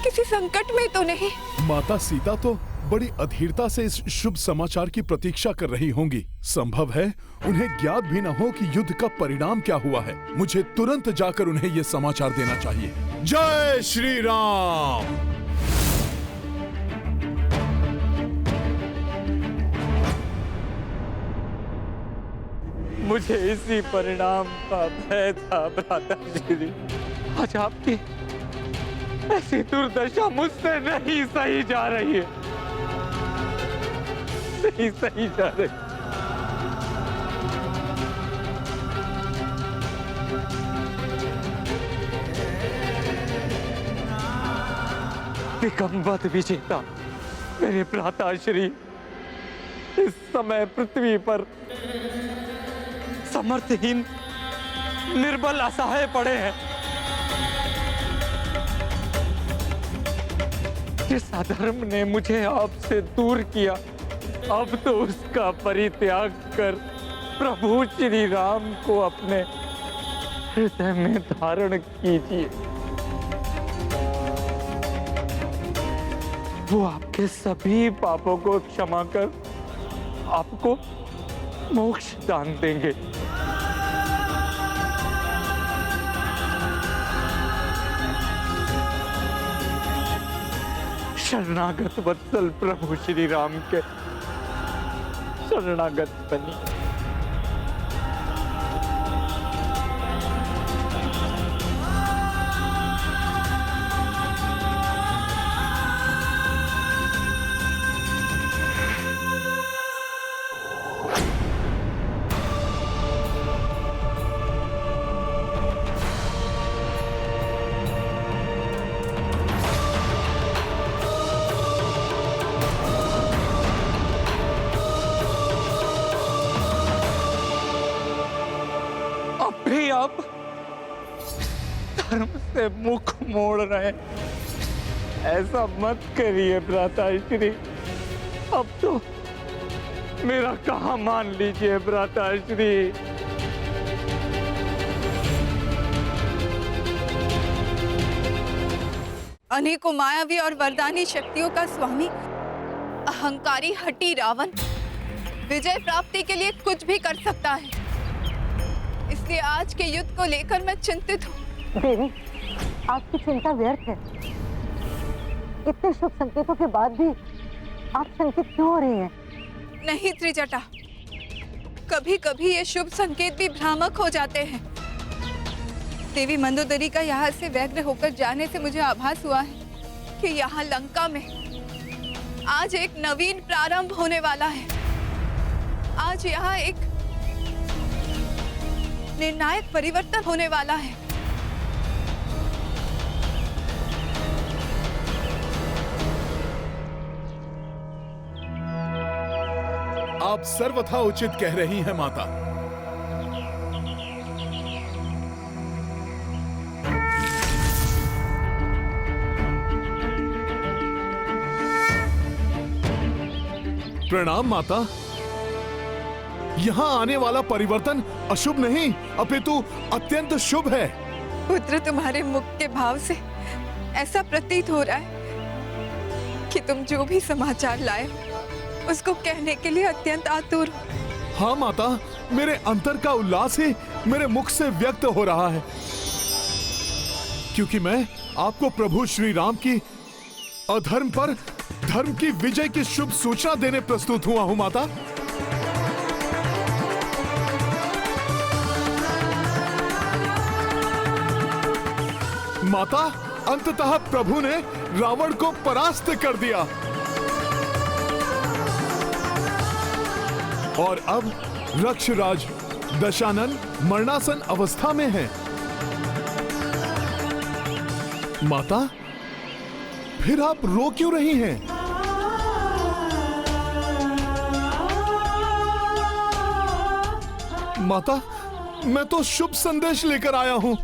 किसी संकट में तो नहीं। माता सीता तो बड़ी अधीरता से इस शुभ समाचार की प्रतीक्षा कर रही होंगी। संभव है उन्हें ज्ञात भी न हो कि युद्ध का परिणाम क्या हुआ है। मुझे तुरंत जाकर उन्हें यह समाचार देना चाहिए। जय श्री राम। मुझे इसी परिणाम का भय था भ्राता श्री। आज आपकी ऐसी दुर्दशा मुझसे नहीं सही जा रही है, नहीं सही जा रही। निकंबद विजेता मेरे भ्राता श्री इस समय पृथ्वी पर समर्थहीन निर्बल असहाय पड़े हैं। जिस अधर्म ने मुझे आपसे दूर किया, अब तो उसका परित्याग कर प्रभु श्री राम को अपने हृदय में धारण कीजिए। वो आपके सभी पापों को क्षमा कर आपको मोक्ष दान देंगे। शरणागत वत्सल प्रभु श्री राम के शरणागत बनी। आप धर्म से मुख मोड़ रहे हैं, ऐसा मत करिए भ्राताश्री। अब तो मेरा कहा मान लीजिए भ्राताश्री। अनेकों मायावी और वरदानी शक्तियों का स्वामी अहंकारी हठी रावण विजय प्राप्ति के लिए कुछ भी कर सकता है। इसलिए आज के युद्ध को लेकर मैं चिंतित हूँ। देवी, आपकी चिंता व्यर्थ है। इतने शुभ संकेतों के बाद भी आप शंकित क्यों हो रही हैं? नहीं त्रिजटा, कभी कभी ये शुभ संकेत भी भ्रामक हो जाते हैं। देवी मंदोदरी का यहाँ से व्यग्र होकर जाने से मुझे आभास हुआ है कि यहाँ लंका में आज एक नवीन प्रारंभ होने वाला है। आज यहाँ एक निर्णायक परिवर्तन होने वाला है। आप सर्वथा उचित कह रही हैं माता। प्रणाम माता। यहाँ आने वाला परिवर्तन अशुभ नहीं अपितु अत्यंत शुभ है। पुत्र, तुम्हारे मुख के भाव से ऐसा प्रतीत हो रहा है कि तुम जो भी समाचार लाए हो उसको कहने के लिए अत्यंत आतुर हो। हाँ माता, मेरे अंतर का उल्लास ही मेरे मुख से व्यक्त हो रहा है, क्योंकि मैं आपको प्रभु श्री राम की अधर्म पर धर्म की विजय की शुभ सूचना देने प्रस्तुत हुआ हूँ माता। माता, अंततः प्रभु ने रावण को परास्त कर दिया और अब रक्षराज दशानन मरणासन अवस्था में है। माता, फिर आप रो क्यों रही हैं? माता, मैं तो शुभ संदेश लेकर आया हूं,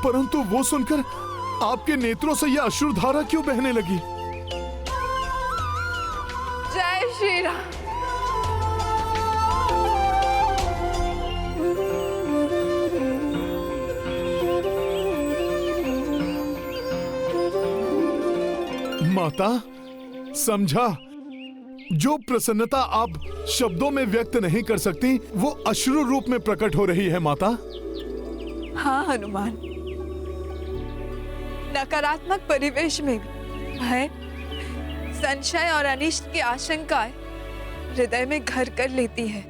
परंतु वो सुनकर आपके नेत्रों से यह अश्रुधारा क्यों बहने लगी? जय श्री राम। माता, समझा, जो प्रसन्नता आप शब्दों में व्यक्त नहीं कर सकती वो अश्रु रूप में प्रकट हो रही है माता। हाँ हनुमान, नकारात्मक परिवेश में भी भय, संशय और अनिष्ट की आशंकाएं हृदय में घर कर लेती है।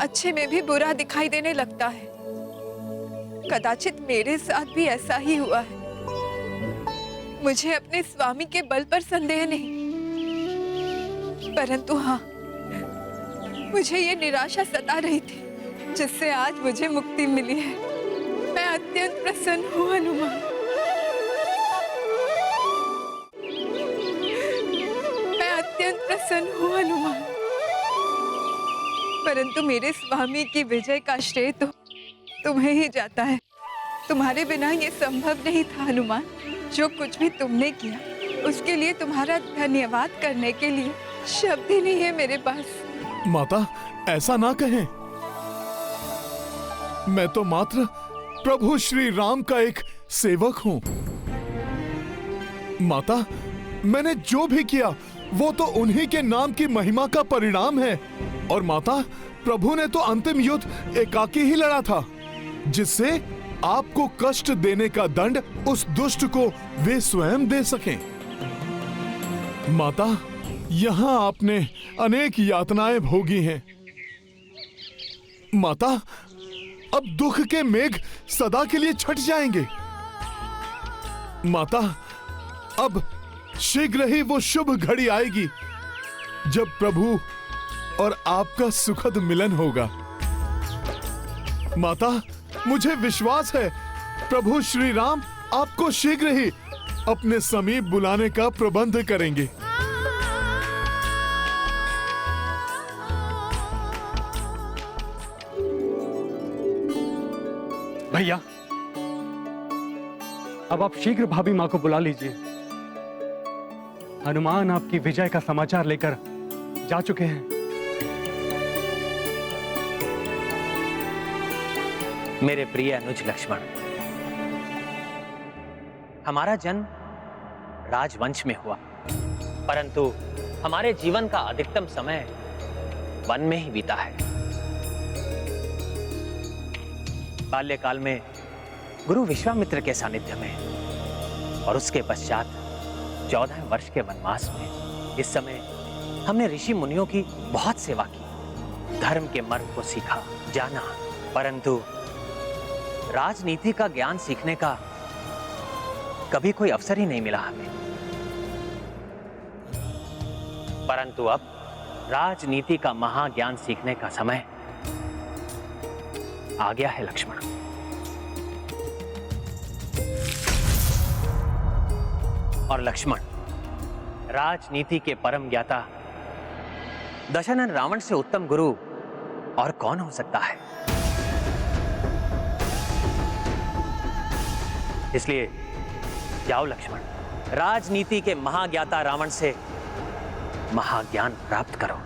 अच्छे में भी बुरा दिखाई देने लगता है। कदाचित मेरे साथ भी ऐसा ही हुआ है। मुझे अपने स्वामी के बल पर संदेह नहीं, परंतु हाँ, मुझे ये निराशा सता रही थी जिससे आज मुझे मुक्ति मिली है। मैं अत्यंत प्रसन्न हूँ हनुमान। मैं अत्यंत प्रसन्न हूँ हनुमान। परंतु मेरे स्वामी की विजय का श्रेय तो तुम्हें ही जाता है। तुम्हारे बिना ये संभव नहीं था हनुमान। जो कुछ भी तुमने किया उसके लिए तुम्हारा धन्यवाद करने के लिए शब्द ही नहीं है मेरे पास। माता, ऐसा ना कहें। मैं तो मात्र प्रभु श्री राम का एक सेवक हूं। माता, मैंने जो भी किया वो तो उन्हीं के नाम की महिमा का परिणाम है। और माता, प्रभु ने तो अंतिम युद्ध एकाकी ही लड़ा था, जिससे आपको कष्ट देने का दंड उस दुष्ट को वे स्वयं दे सकें। माता, यहां आपने अनेक यातनाएं भोगी हैं। माता, अब दुख के मेघ सदा के लिए छट जाएंगे। माता, अब शीघ्र ही वो शुभ घड़ी आएगी जब प्रभु और आपका सुखद मिलन होगा। माता, मुझे विश्वास है प्रभु श्री राम आपको शीघ्र ही अपने समीप बुलाने का प्रबंध करेंगे। भैया, अब आप शीघ्र भाभी मां को बुला लीजिए। हनुमान आपकी विजय का समाचार लेकर जा चुके हैं। मेरे प्रिय अनुज लक्ष्मण, हमारा जन्म राजवंश में हुआ, परंतु हमारे जीवन का अधिकतम समय वन में ही बीता है। बाल्यकाल में गुरु विश्वामित्र के सानिध्य में और उसके पश्चात 14 वर्ष के वनवास में इस समय हमने ऋषि मुनियों की बहुत सेवा की, धर्म के मर्म को सीखा, जाना, परंतु राजनीति का ज्ञान सीखने का कभी कोई अवसर ही नहीं मिला हमें। परंतु अब राजनीति का महाज्ञान सीखने का समय आ गया है लक्ष्मण। और लक्ष्मण, राजनीति के परम ज्ञाता दशानन रावण से उत्तम गुरु और कौन हो सकता है। इसलिए जाओ लक्ष्मण, राजनीति के महाज्ञाता रावण से महाज्ञान प्राप्त करो।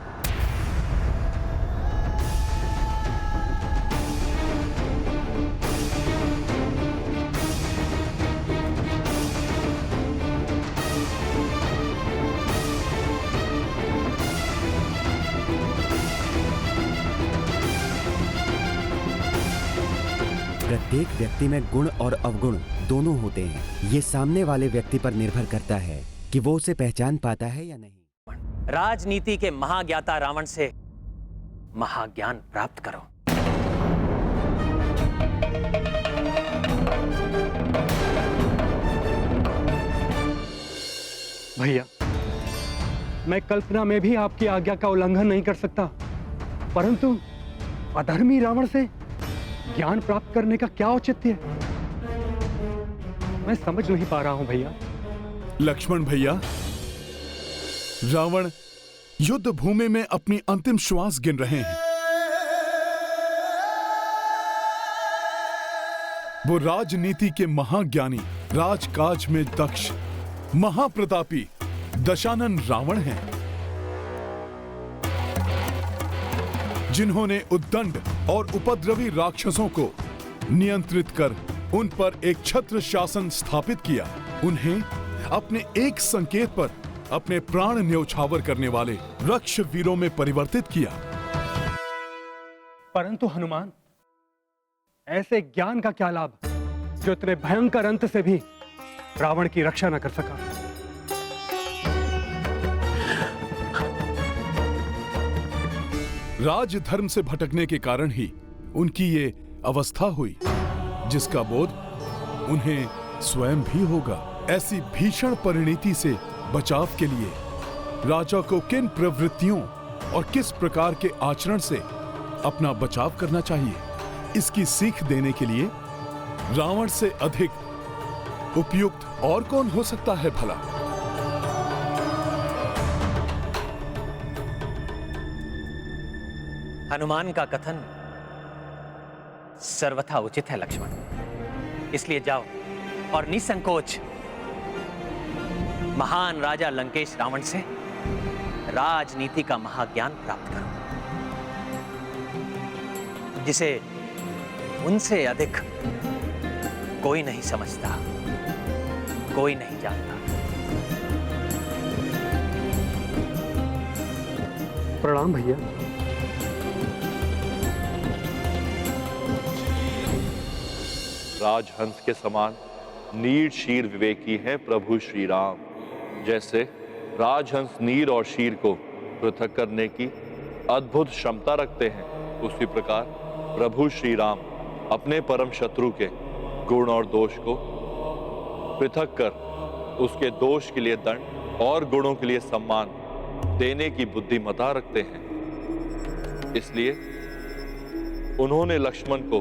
प्रत्येक व्यक्ति में गुण और अवगुण दोनों होते हैं। ये सामने वाले व्यक्ति पर निर्भर करता है कि वो उसे पहचान पाता है या नहीं। राजनीति के महाज्ञाता रावण से महाज्ञान प्राप्त करो। भैया, मैं कल्पना में भी आपकी आज्ञा का उल्लंघन नहीं कर सकता, परंतु अधर्मी रावण से ज्ञान प्राप्त करने का क्या औचित्य है, मैं समझ नहीं पा रहा हूं भैया। लक्ष्मण भैया, रावण युद्ध भूमि में अपनी अंतिम श्वास गिन रहे हैं। वो राजनीति के महाज्ञानी, राजकाज में दक्ष, महाप्रतापी दशानन रावण हैं, जिन्होंने उद्दंड और उपद्रवी राक्षसों को नियंत्रित कर उन पर एक छत्र शासन स्थापित किया। उन्हें अपने एक संकेत पर अपने प्राण न्यौछावर करने वाले रक्ष वीरों में परिवर्तित किया। परंतु हनुमान, ऐसे ज्ञान का क्या लाभ जो इतने भयंकर अंत से भी रावण की रक्षा न कर सका। राजधर्म से भटकने के कारण ही उनकी ये अवस्था हुई, जिसका बोध उन्हें स्वयं भी होगा। ऐसी भीषण परिणति से बचाव के लिए राजा को किन प्रवृत्तियों और किस प्रकार के आचरण से अपना बचाव करना चाहिए, इसकी सीख देने के लिए रावण से अधिक उपयुक्त और कौन हो सकता है भला। हनुमान का कथन सर्वथा उचित है लक्ष्मण। इसलिए जाओ और निसंकोच महान राजा लंकेश रावण से राजनीति का महाज्ञान प्राप्त करो, जिसे उनसे अधिक कोई नहीं समझता, कोई नहीं जानता। प्रणाम भैया। राजहंस के समान नीर शीर विवेकी हैं प्रभु श्री राम। जैसे राजहंस नीर और शीर को पृथक करने की अद्भुत क्षमता रखते हैं, उसी प्रकार प्रभु श्री राम अपने परम शत्रु के गुण और दोष को पृथक कर उसके दोष के लिए दंड और गुणों के लिए सम्मान देने की बुद्धिमता रखते हैं। इसलिए उन्होंने लक्ष्मण को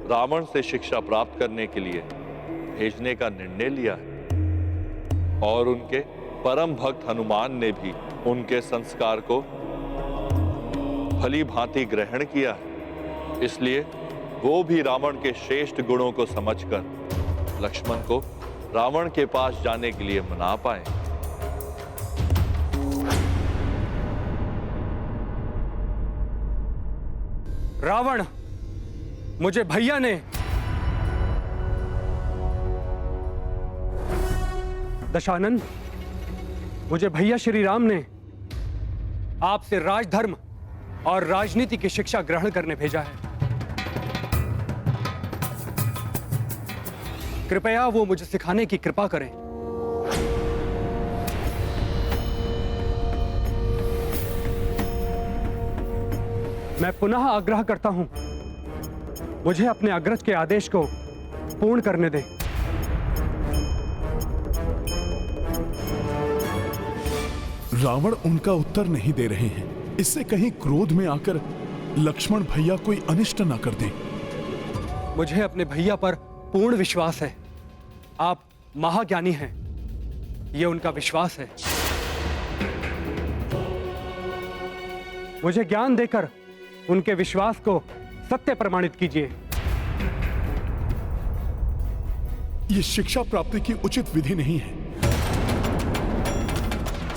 रावण से शिक्षा प्राप्त करने के लिए भेजने का निर्णय लिया है और उनके परम भक्त हनुमान ने भी उनके संस्कार को भली भांति ग्रहण किया है। इसलिए वो भी रावण के श्रेष्ठ गुणों को समझकर लक्ष्मण को रावण के पास जाने के लिए मना पाए। रावण, मुझे भैया ने दशानन, मुझे भैया श्री राम ने आपसे राजधर्म और राजनीति की शिक्षा ग्रहण करने भेजा है। कृपया वो मुझे सिखाने की कृपा करें। मैं पुनः आग्रह करता हूं, मुझे अपने अग्रज के आदेश को पूर्ण करने दें। रावण उनका उत्तर नहीं दे रहे हैं। इससे कहीं क्रोध में आकर लक्ष्मण भैया कोई अनिष्ट न कर दें। मुझे अपने भैया पर पूर्ण विश्वास है। आप महाज्ञानी हैं, यह उनका विश्वास है। मुझे ज्ञान देकर उनके विश्वास को सत्य प्रमाणित कीजिए। यह शिक्षा प्राप्ति की उचित विधि नहीं है।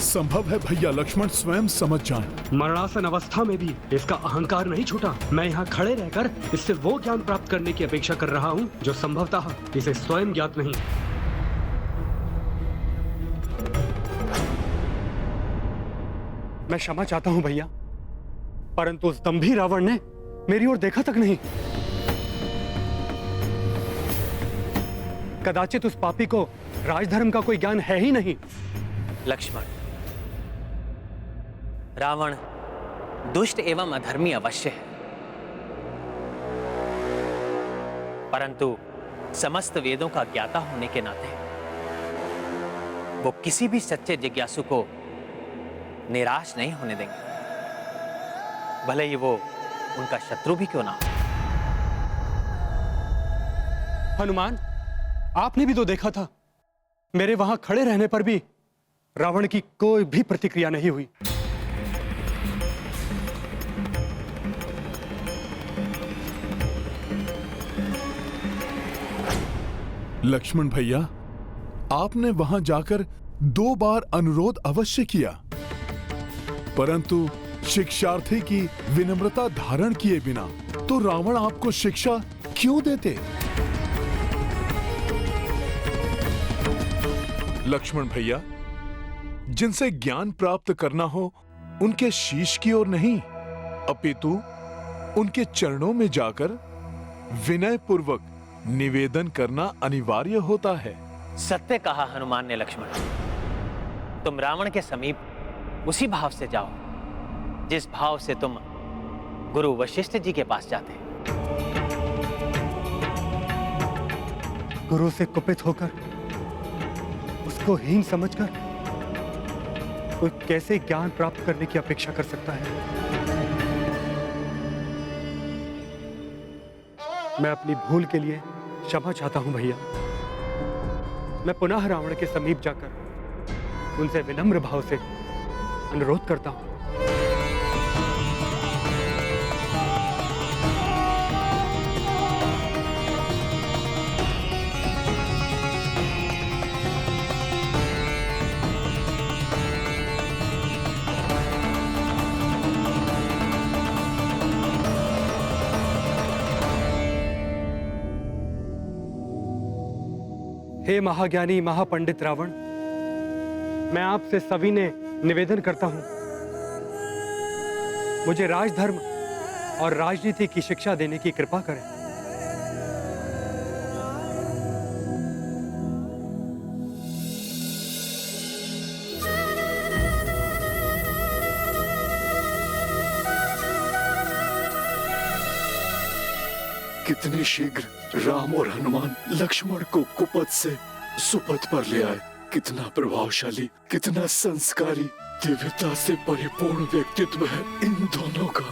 संभव है भैया लक्ष्मण स्वयं समझ जाएं। मरणासन अवस्था में भी इसका अहंकार नहीं छूटा। मैं यहाँ खड़े रहकर इससे वो ज्ञान प्राप्त करने की अपेक्षा कर रहा हूँ जो संभवतः इसे स्वयं ज्ञात नहीं। मैं क्षमा चाहता हूँ भैया, परंतु उस दंभी रावण ने मेरी ओर देखा तक नहीं। कदाचित उस पापी को राजधर्म का कोई ज्ञान है ही नहीं। लक्ष्मण, रावण दुष्ट एवं अधर्मी अवश्य है, परंतु समस्त वेदों का ज्ञाता होने के नाते वो किसी भी सच्चे जिज्ञासु को निराश नहीं होने देंगे, भले ही वो उनका शत्रु भी क्यों ना हो। हनुमान, आपने भी तो देखा था, मेरे वहां खड़े रहने पर भी रावण की कोई भी प्रतिक्रिया नहीं हुई। लक्ष्मण भैया, आपने वहां जाकर 2 बार अनुरोध अवश्य किया, परंतु शिक्षार्थी की विनम्रता धारण किए बिना तो रावण आपको शिक्षा क्यों देते? लक्ष्मण भैया, जिनसे ज्ञान प्राप्त करना हो उनके शीश की ओर नहीं, अपितु उनके चरणों में जाकर विनय पूर्वक निवेदन करना अनिवार्य होता है। सत्य कहा हनुमान ने लक्ष्मण। तुम रावण के समीप उसी भाव से जाओ जिस भाव से तुम गुरु वशिष्ठ जी के पास जाते। गुरु से कुपित होकर, उसको हीन समझकर कोई कैसे ज्ञान प्राप्त करने की अपेक्षा कर सकता है? मैं अपनी भूल के लिए क्षमा चाहता हूं भैया। मैं पुनः रावण के समीप जाकर उनसे विनम्र भाव से अनुरोध करता हूं। हे महाज्ञानी महापंडित रावण, मैं आपसे सविनय निवेदन करता हूं, मुझे राजधर्म और राजनीति की शिक्षा देने की कृपा करें। कितने शीघ्र राम और हनुमान लक्ष्मण को कुपथ से सुपथ पर ले आए। कितना प्रभावशाली, कितना संस्कारी, दिव्यता से परिपूर्ण व्यक्तित्व है इन दोनों का।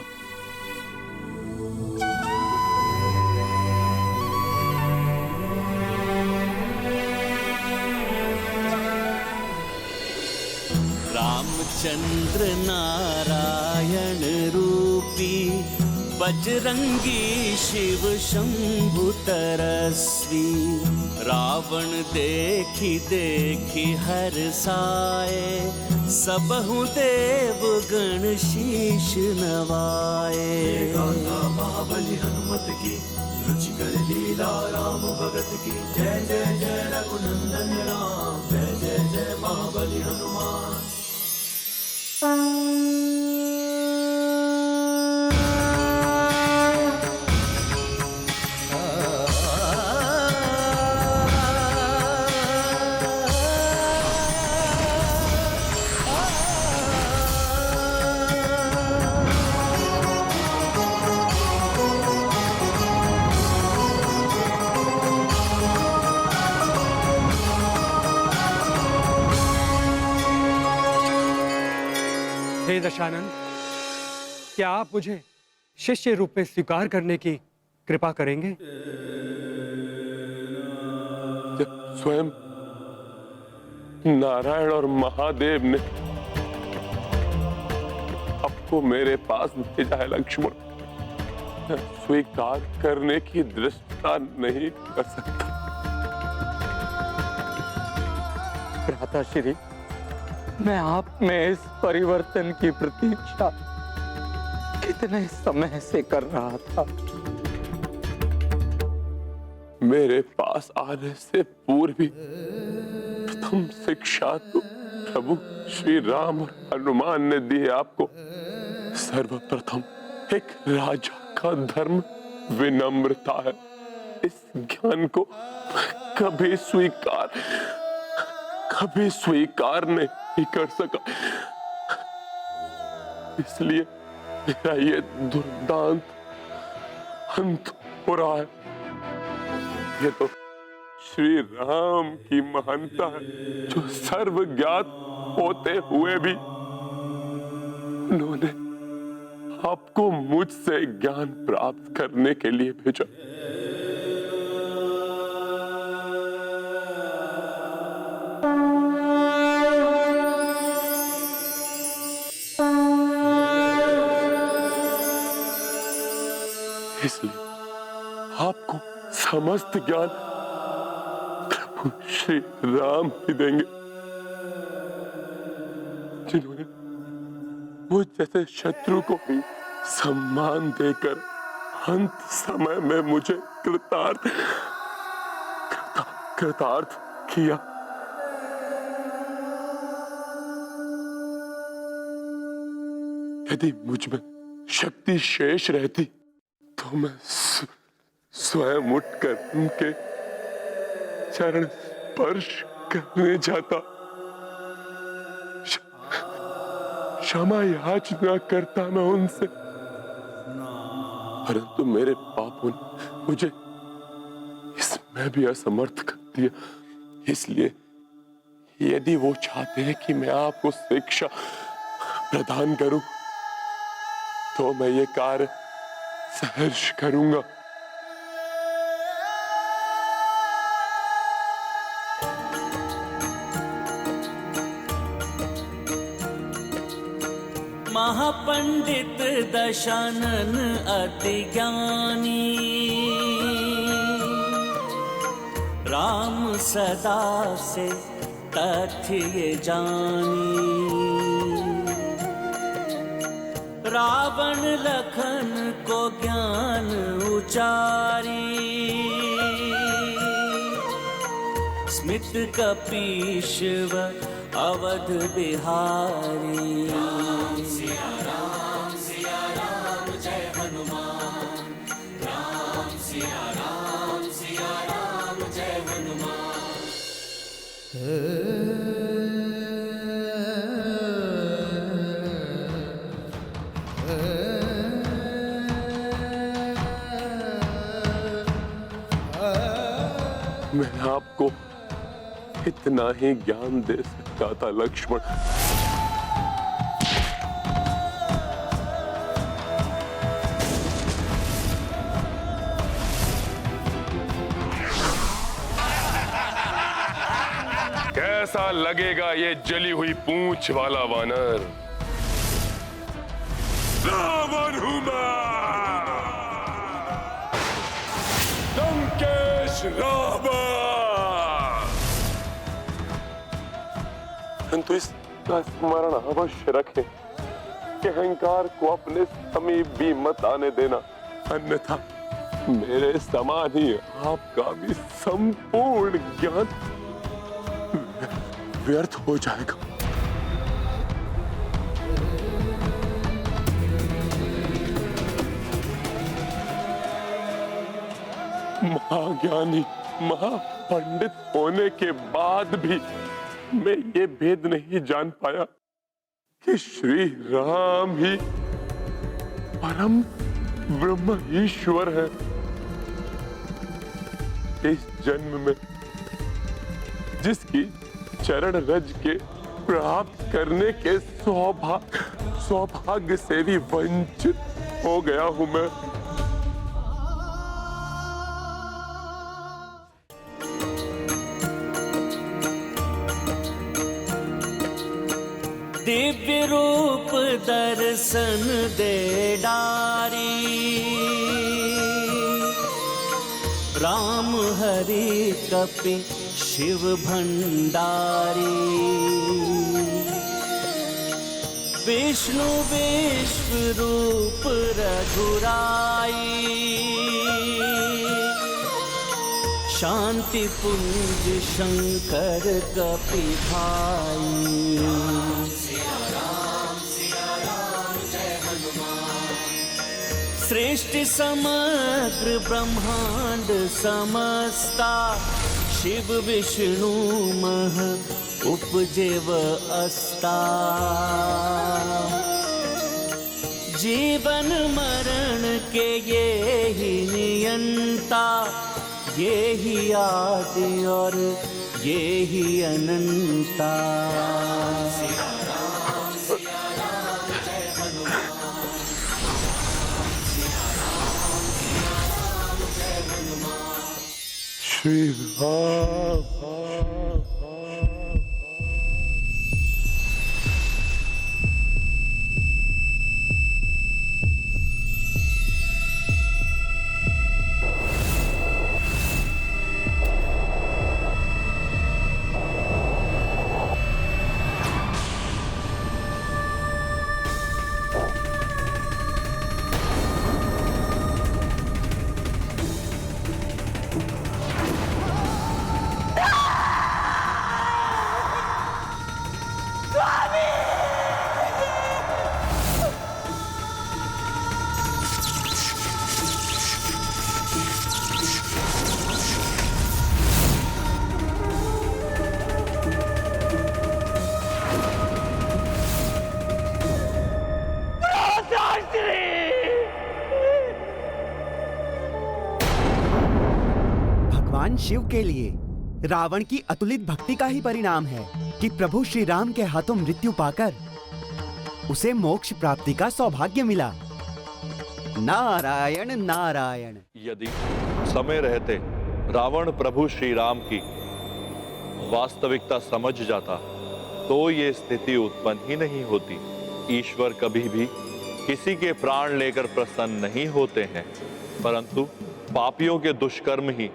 रामचंद्र नारायण रूपी बजरंगी शिव शंभु तरस्वी, रावण देखी देखी हर साए, सबहु देव गण शीश नवाए। गाथा महाबली हनुमत की, रुचिकर लीला राम भगत की। जय जय जय रघुनंदन राम, जय जय जय महाबली हनुमान। हे दशानन, क्या आप मुझे शिष्य रूप में स्वीकार करने की कृपा करेंगे? स्वयं नारायण और महादेव ने आपको मेरे पास भेजा है लक्ष्मण, स्वीकार करने की दृष्टता नहीं कर सकता। भ्राताश्री, मैं आप में इस परिवर्तन की प्रतीक्षा कितने समय से कर रहा था। मेरे पास आने से पूर्व ही प्रथम शिक्षा तो प्रभु श्री राम और हनुमान ने दी है आपको। सर्वप्रथम एक राजा का धर्म विनम्रता है। इस ज्ञान को कभी स्वीकार नहीं कर सका, इसलिए मेरा ये दुर्दांत अंत हो रहा है। ये तो श्री राम की महानता है, जो सर्वज्ञात होते हुए भी उन्होंने आपको मुझसे ज्ञान प्राप्त करने के लिए भेजा। इसलिए आपको समस्त ज्ञान प्रभु श्री राम ही देंगे, जिन्होंने मुझ जैसे शत्रु को भी सम्मान देकर अंत समय में मुझे कृतार्थ किया। यदि मुझ में शक्ति शेष रहती तो मैं स्वयं उठकर उनके चरण स्पर्श करने जाता, क्षमा याचना करता मैं उनसे, परंतु मेरे पापों ने मुझे इसमें भी असमर्थ कर दिया। इसलिए यदि वो चाहते हैं कि मैं आपको शिक्षा प्रदान करूं, तो मैं ये कार्य सहर्ष करूंगा। महापंडित दशानन अति ज्ञानी, राम सदा से तथ्य ये जानी। रावण लखन को ज्ञान उचारी, स्मित कपीश्व अवध बिहारी। राम सिया राम जय हनुमान। राम सिया राम जय हनुमान। मैं आपको इतना ही ज्ञान दे सकता था लक्ष्मण। कैसा लगेगा ये जली हुई पूंछ वाला वानर? रावण हूं मैं, लंकेश रावण। परंतु इसका स्मरण अवश्य रखें कि अहंकार को अपने समीप भी मत आने देना, अन्यथा मेरे समान ही आपका भी संपूर्ण ज्ञान व्यर्थ हो जाएगा। महाज्ञानी महापंडित होने के बाद भी मैं ये भेद नहीं जान पाया कि श्री राम ही परम ब्रह्म ईश्वर है। इस जन्म में जिसकी चरण रज के प्राप्त करने के सौभाग्य से भी वंचित हो गया हूं मैं। दिव्य रूप दर्शन दे डारी। राम हरि कपि शिव भंडारी। विष्णु विश्व रूप रघुराई। शांति पुंज शंकर कपि भाई। सृष्टि समग्र ब्रह्मांड समस्ता। शिव विष्णु मह उपजेव अस्ता। जीवन मरण के ये ही नियंता। ये ही आदि और ये ही अनंता। श्री राम। भगवान शिव के लिए रावण की अतुलित भक्ति का ही परिणाम है कि प्रभु श्री राम के हाथों मृत्यु पाकर उसे मोक्ष प्राप्ति का सौभाग्य मिला। नारायण नारायण। यदि समय रहते रावण प्रभु श्री राम की वास्तविकता समझ जाता तो ये स्थिति उत्पन्न ही नहीं होती। ईश्वर कभी भी किसी के प्राण लेकर प्रसन्न नहीं होते हैं, परंतु पापियों के दुष्कर्म ही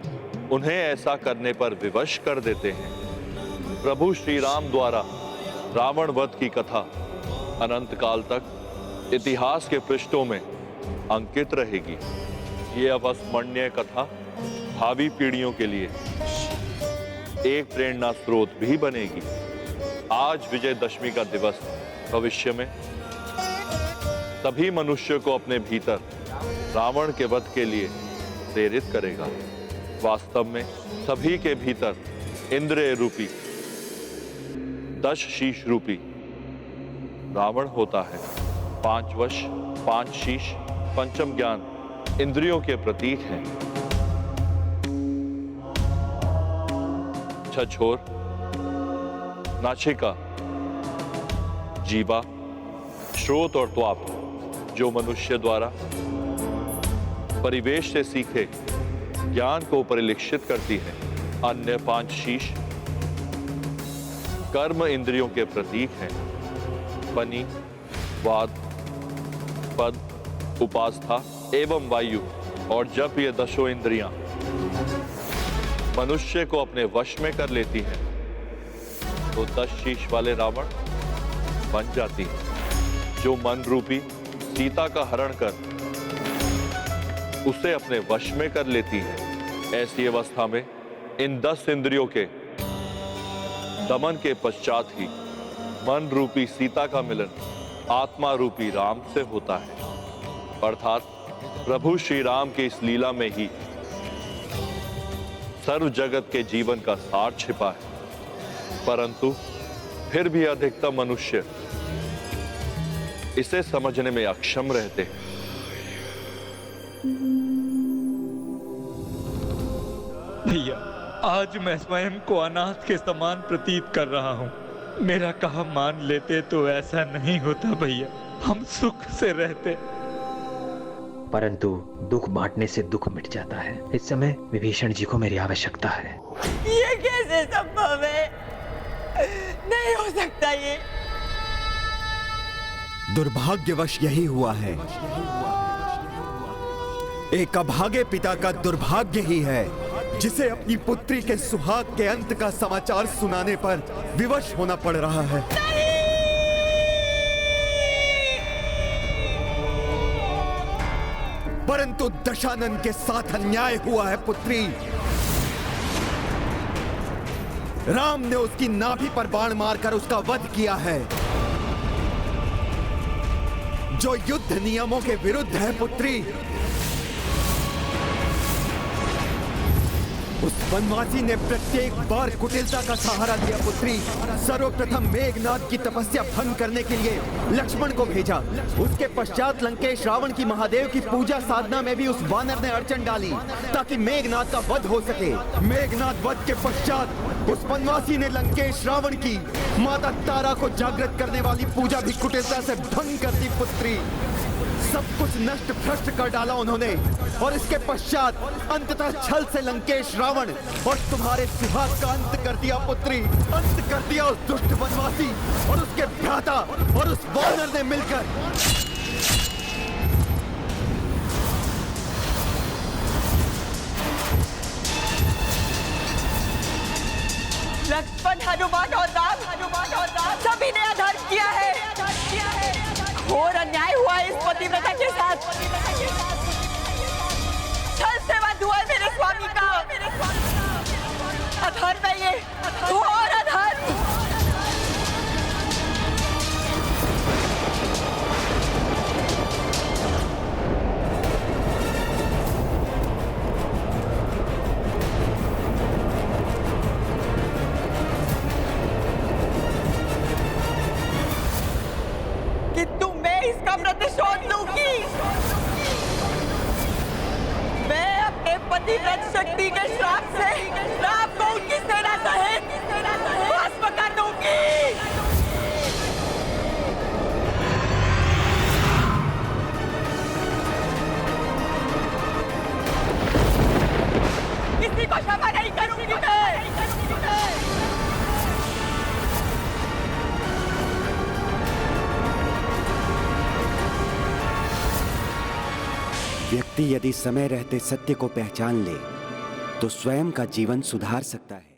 उन्हें ऐसा करने पर विवश कर देते हैं। प्रभु श्री राम द्वारा रावण वध की कथा अनंत काल तक इतिहास के पृष्ठों में अंकित रहेगी। ये अविस्मरणीय कथा भावी पीढ़ियों के लिए एक प्रेरणा स्रोत भी बनेगी। आज विजयदशमी का दिवस भविष्य में सभी मनुष्य को अपने भीतर रावण के वध के लिए प्रेरित करेगा। वास्तव में सभी के भीतर इंद्रिय रूपी 10 शीश रूपी रावण होता है। 5 वश, 5 शीश, पंचम ज्ञान इंद्रियों के प्रतीक हैं। छछोर, नासिका, जीवा, श्रोत और त्वाप जो मनुष्य द्वारा परिवेश से सीखे ज्ञान को परिलक्षित करती है। अन्य 5 शीश कर्म इंद्रियों के प्रतीक हैं। पनी, वाद, पद, उपास्था एवं वायु और जब ये 10 इंद्रियां मनुष्य को अपने वश में कर लेती हैं तो 10 शीश वाले रावण बन जाती है, जो मन रूपी सीता का हरण कर उसे अपने वश में कर लेती है। ऐसी अवस्था में इन 10 इंद्रियों के दमन के पश्चात ही मन रूपी सीता का मिलन आत्मा रूपी राम से होता है। अर्थात प्रभु श्री राम की इस लीला में ही सर्व जगत के जीवन का सार छिपा है। परंतु फिर भी अधिकतम मनुष्य इसे समझने में अक्षम रहते हैं। भैया, आज मैं स्वयं को अनाथ के समान प्रतीत कर रहा हूँ। मेरा कहा मान लेते तो ऐसा नहीं होता भैया, हम सुख से रहते। परंतु दुख बांटने से दुख मिट जाता है। इस समय विभीषण जी को मेरी आवश्यकता है। ये कैसे संभव है? नहीं हो सकता ये। दुर्भाग्यवश यही हुआ है। एक अभागे पिता का दुर्भाग्य ही है जिसे अपनी पुत्री के सुहाग के अंत का समाचार सुनाने पर विवश होना पड़ रहा है। परंतु दशानन के साथ अन्याय हुआ है पुत्री। राम ने उसकी नाभि पर बाण मारकर उसका वध किया है, जो युद्ध नियमों के विरुद्ध है पुत्री। उस वनवासी ने प्रत्येक बार कुटिलता का सहारा दिया पुत्री। सर्वप्रथम मेघनाद की तपस्या भंग करने के लिए लक्ष्मण को भेजा। उसके पश्चात लंकेश रावण की महादेव की पूजा साधना में भी उस वानर ने अड़चन डाली ताकि मेघनाद का वध हो सके। मेघनाद वध के पश्चात उस वनवासी ने लंकेश रावण की माता तारा को जागृत करने वाली पूजा भी कुटिलता से भंग कर दी पुत्री। सब कुछ नष्ट भ्रष्ट कर डाला उन्होंने और इसके पश्चात अंततः छल से लंकेश रावण और तुम्हारे सुहाग का अंत कर दिया पुत्री। अंत कर दिया उस दुष्ट वनवासी और उसके भ्राता और उस वानर ने मिलकर। लक्ष्मण, हनुमान और राम सभी ने अधर्म किया है। घोर अन्याय हुआ है इस पतिव्रता के साथ। छल से वध हुआ है मेरे स्वामी का। अधर्म है ये, घोर अधर्म। किंतु मैं इसका प्रतिशोध लूंगी। मैं अपने पतिव्रत शक्ति के श्राप से राम को उनकी सेना सहित भस्म कर दूंगी। किसी को क्षमा नहीं करूंगी मैं। व्यक्ति यदि समय रहते सत्य को पहचान ले तो स्वयं का जीवन सुधार सकता है।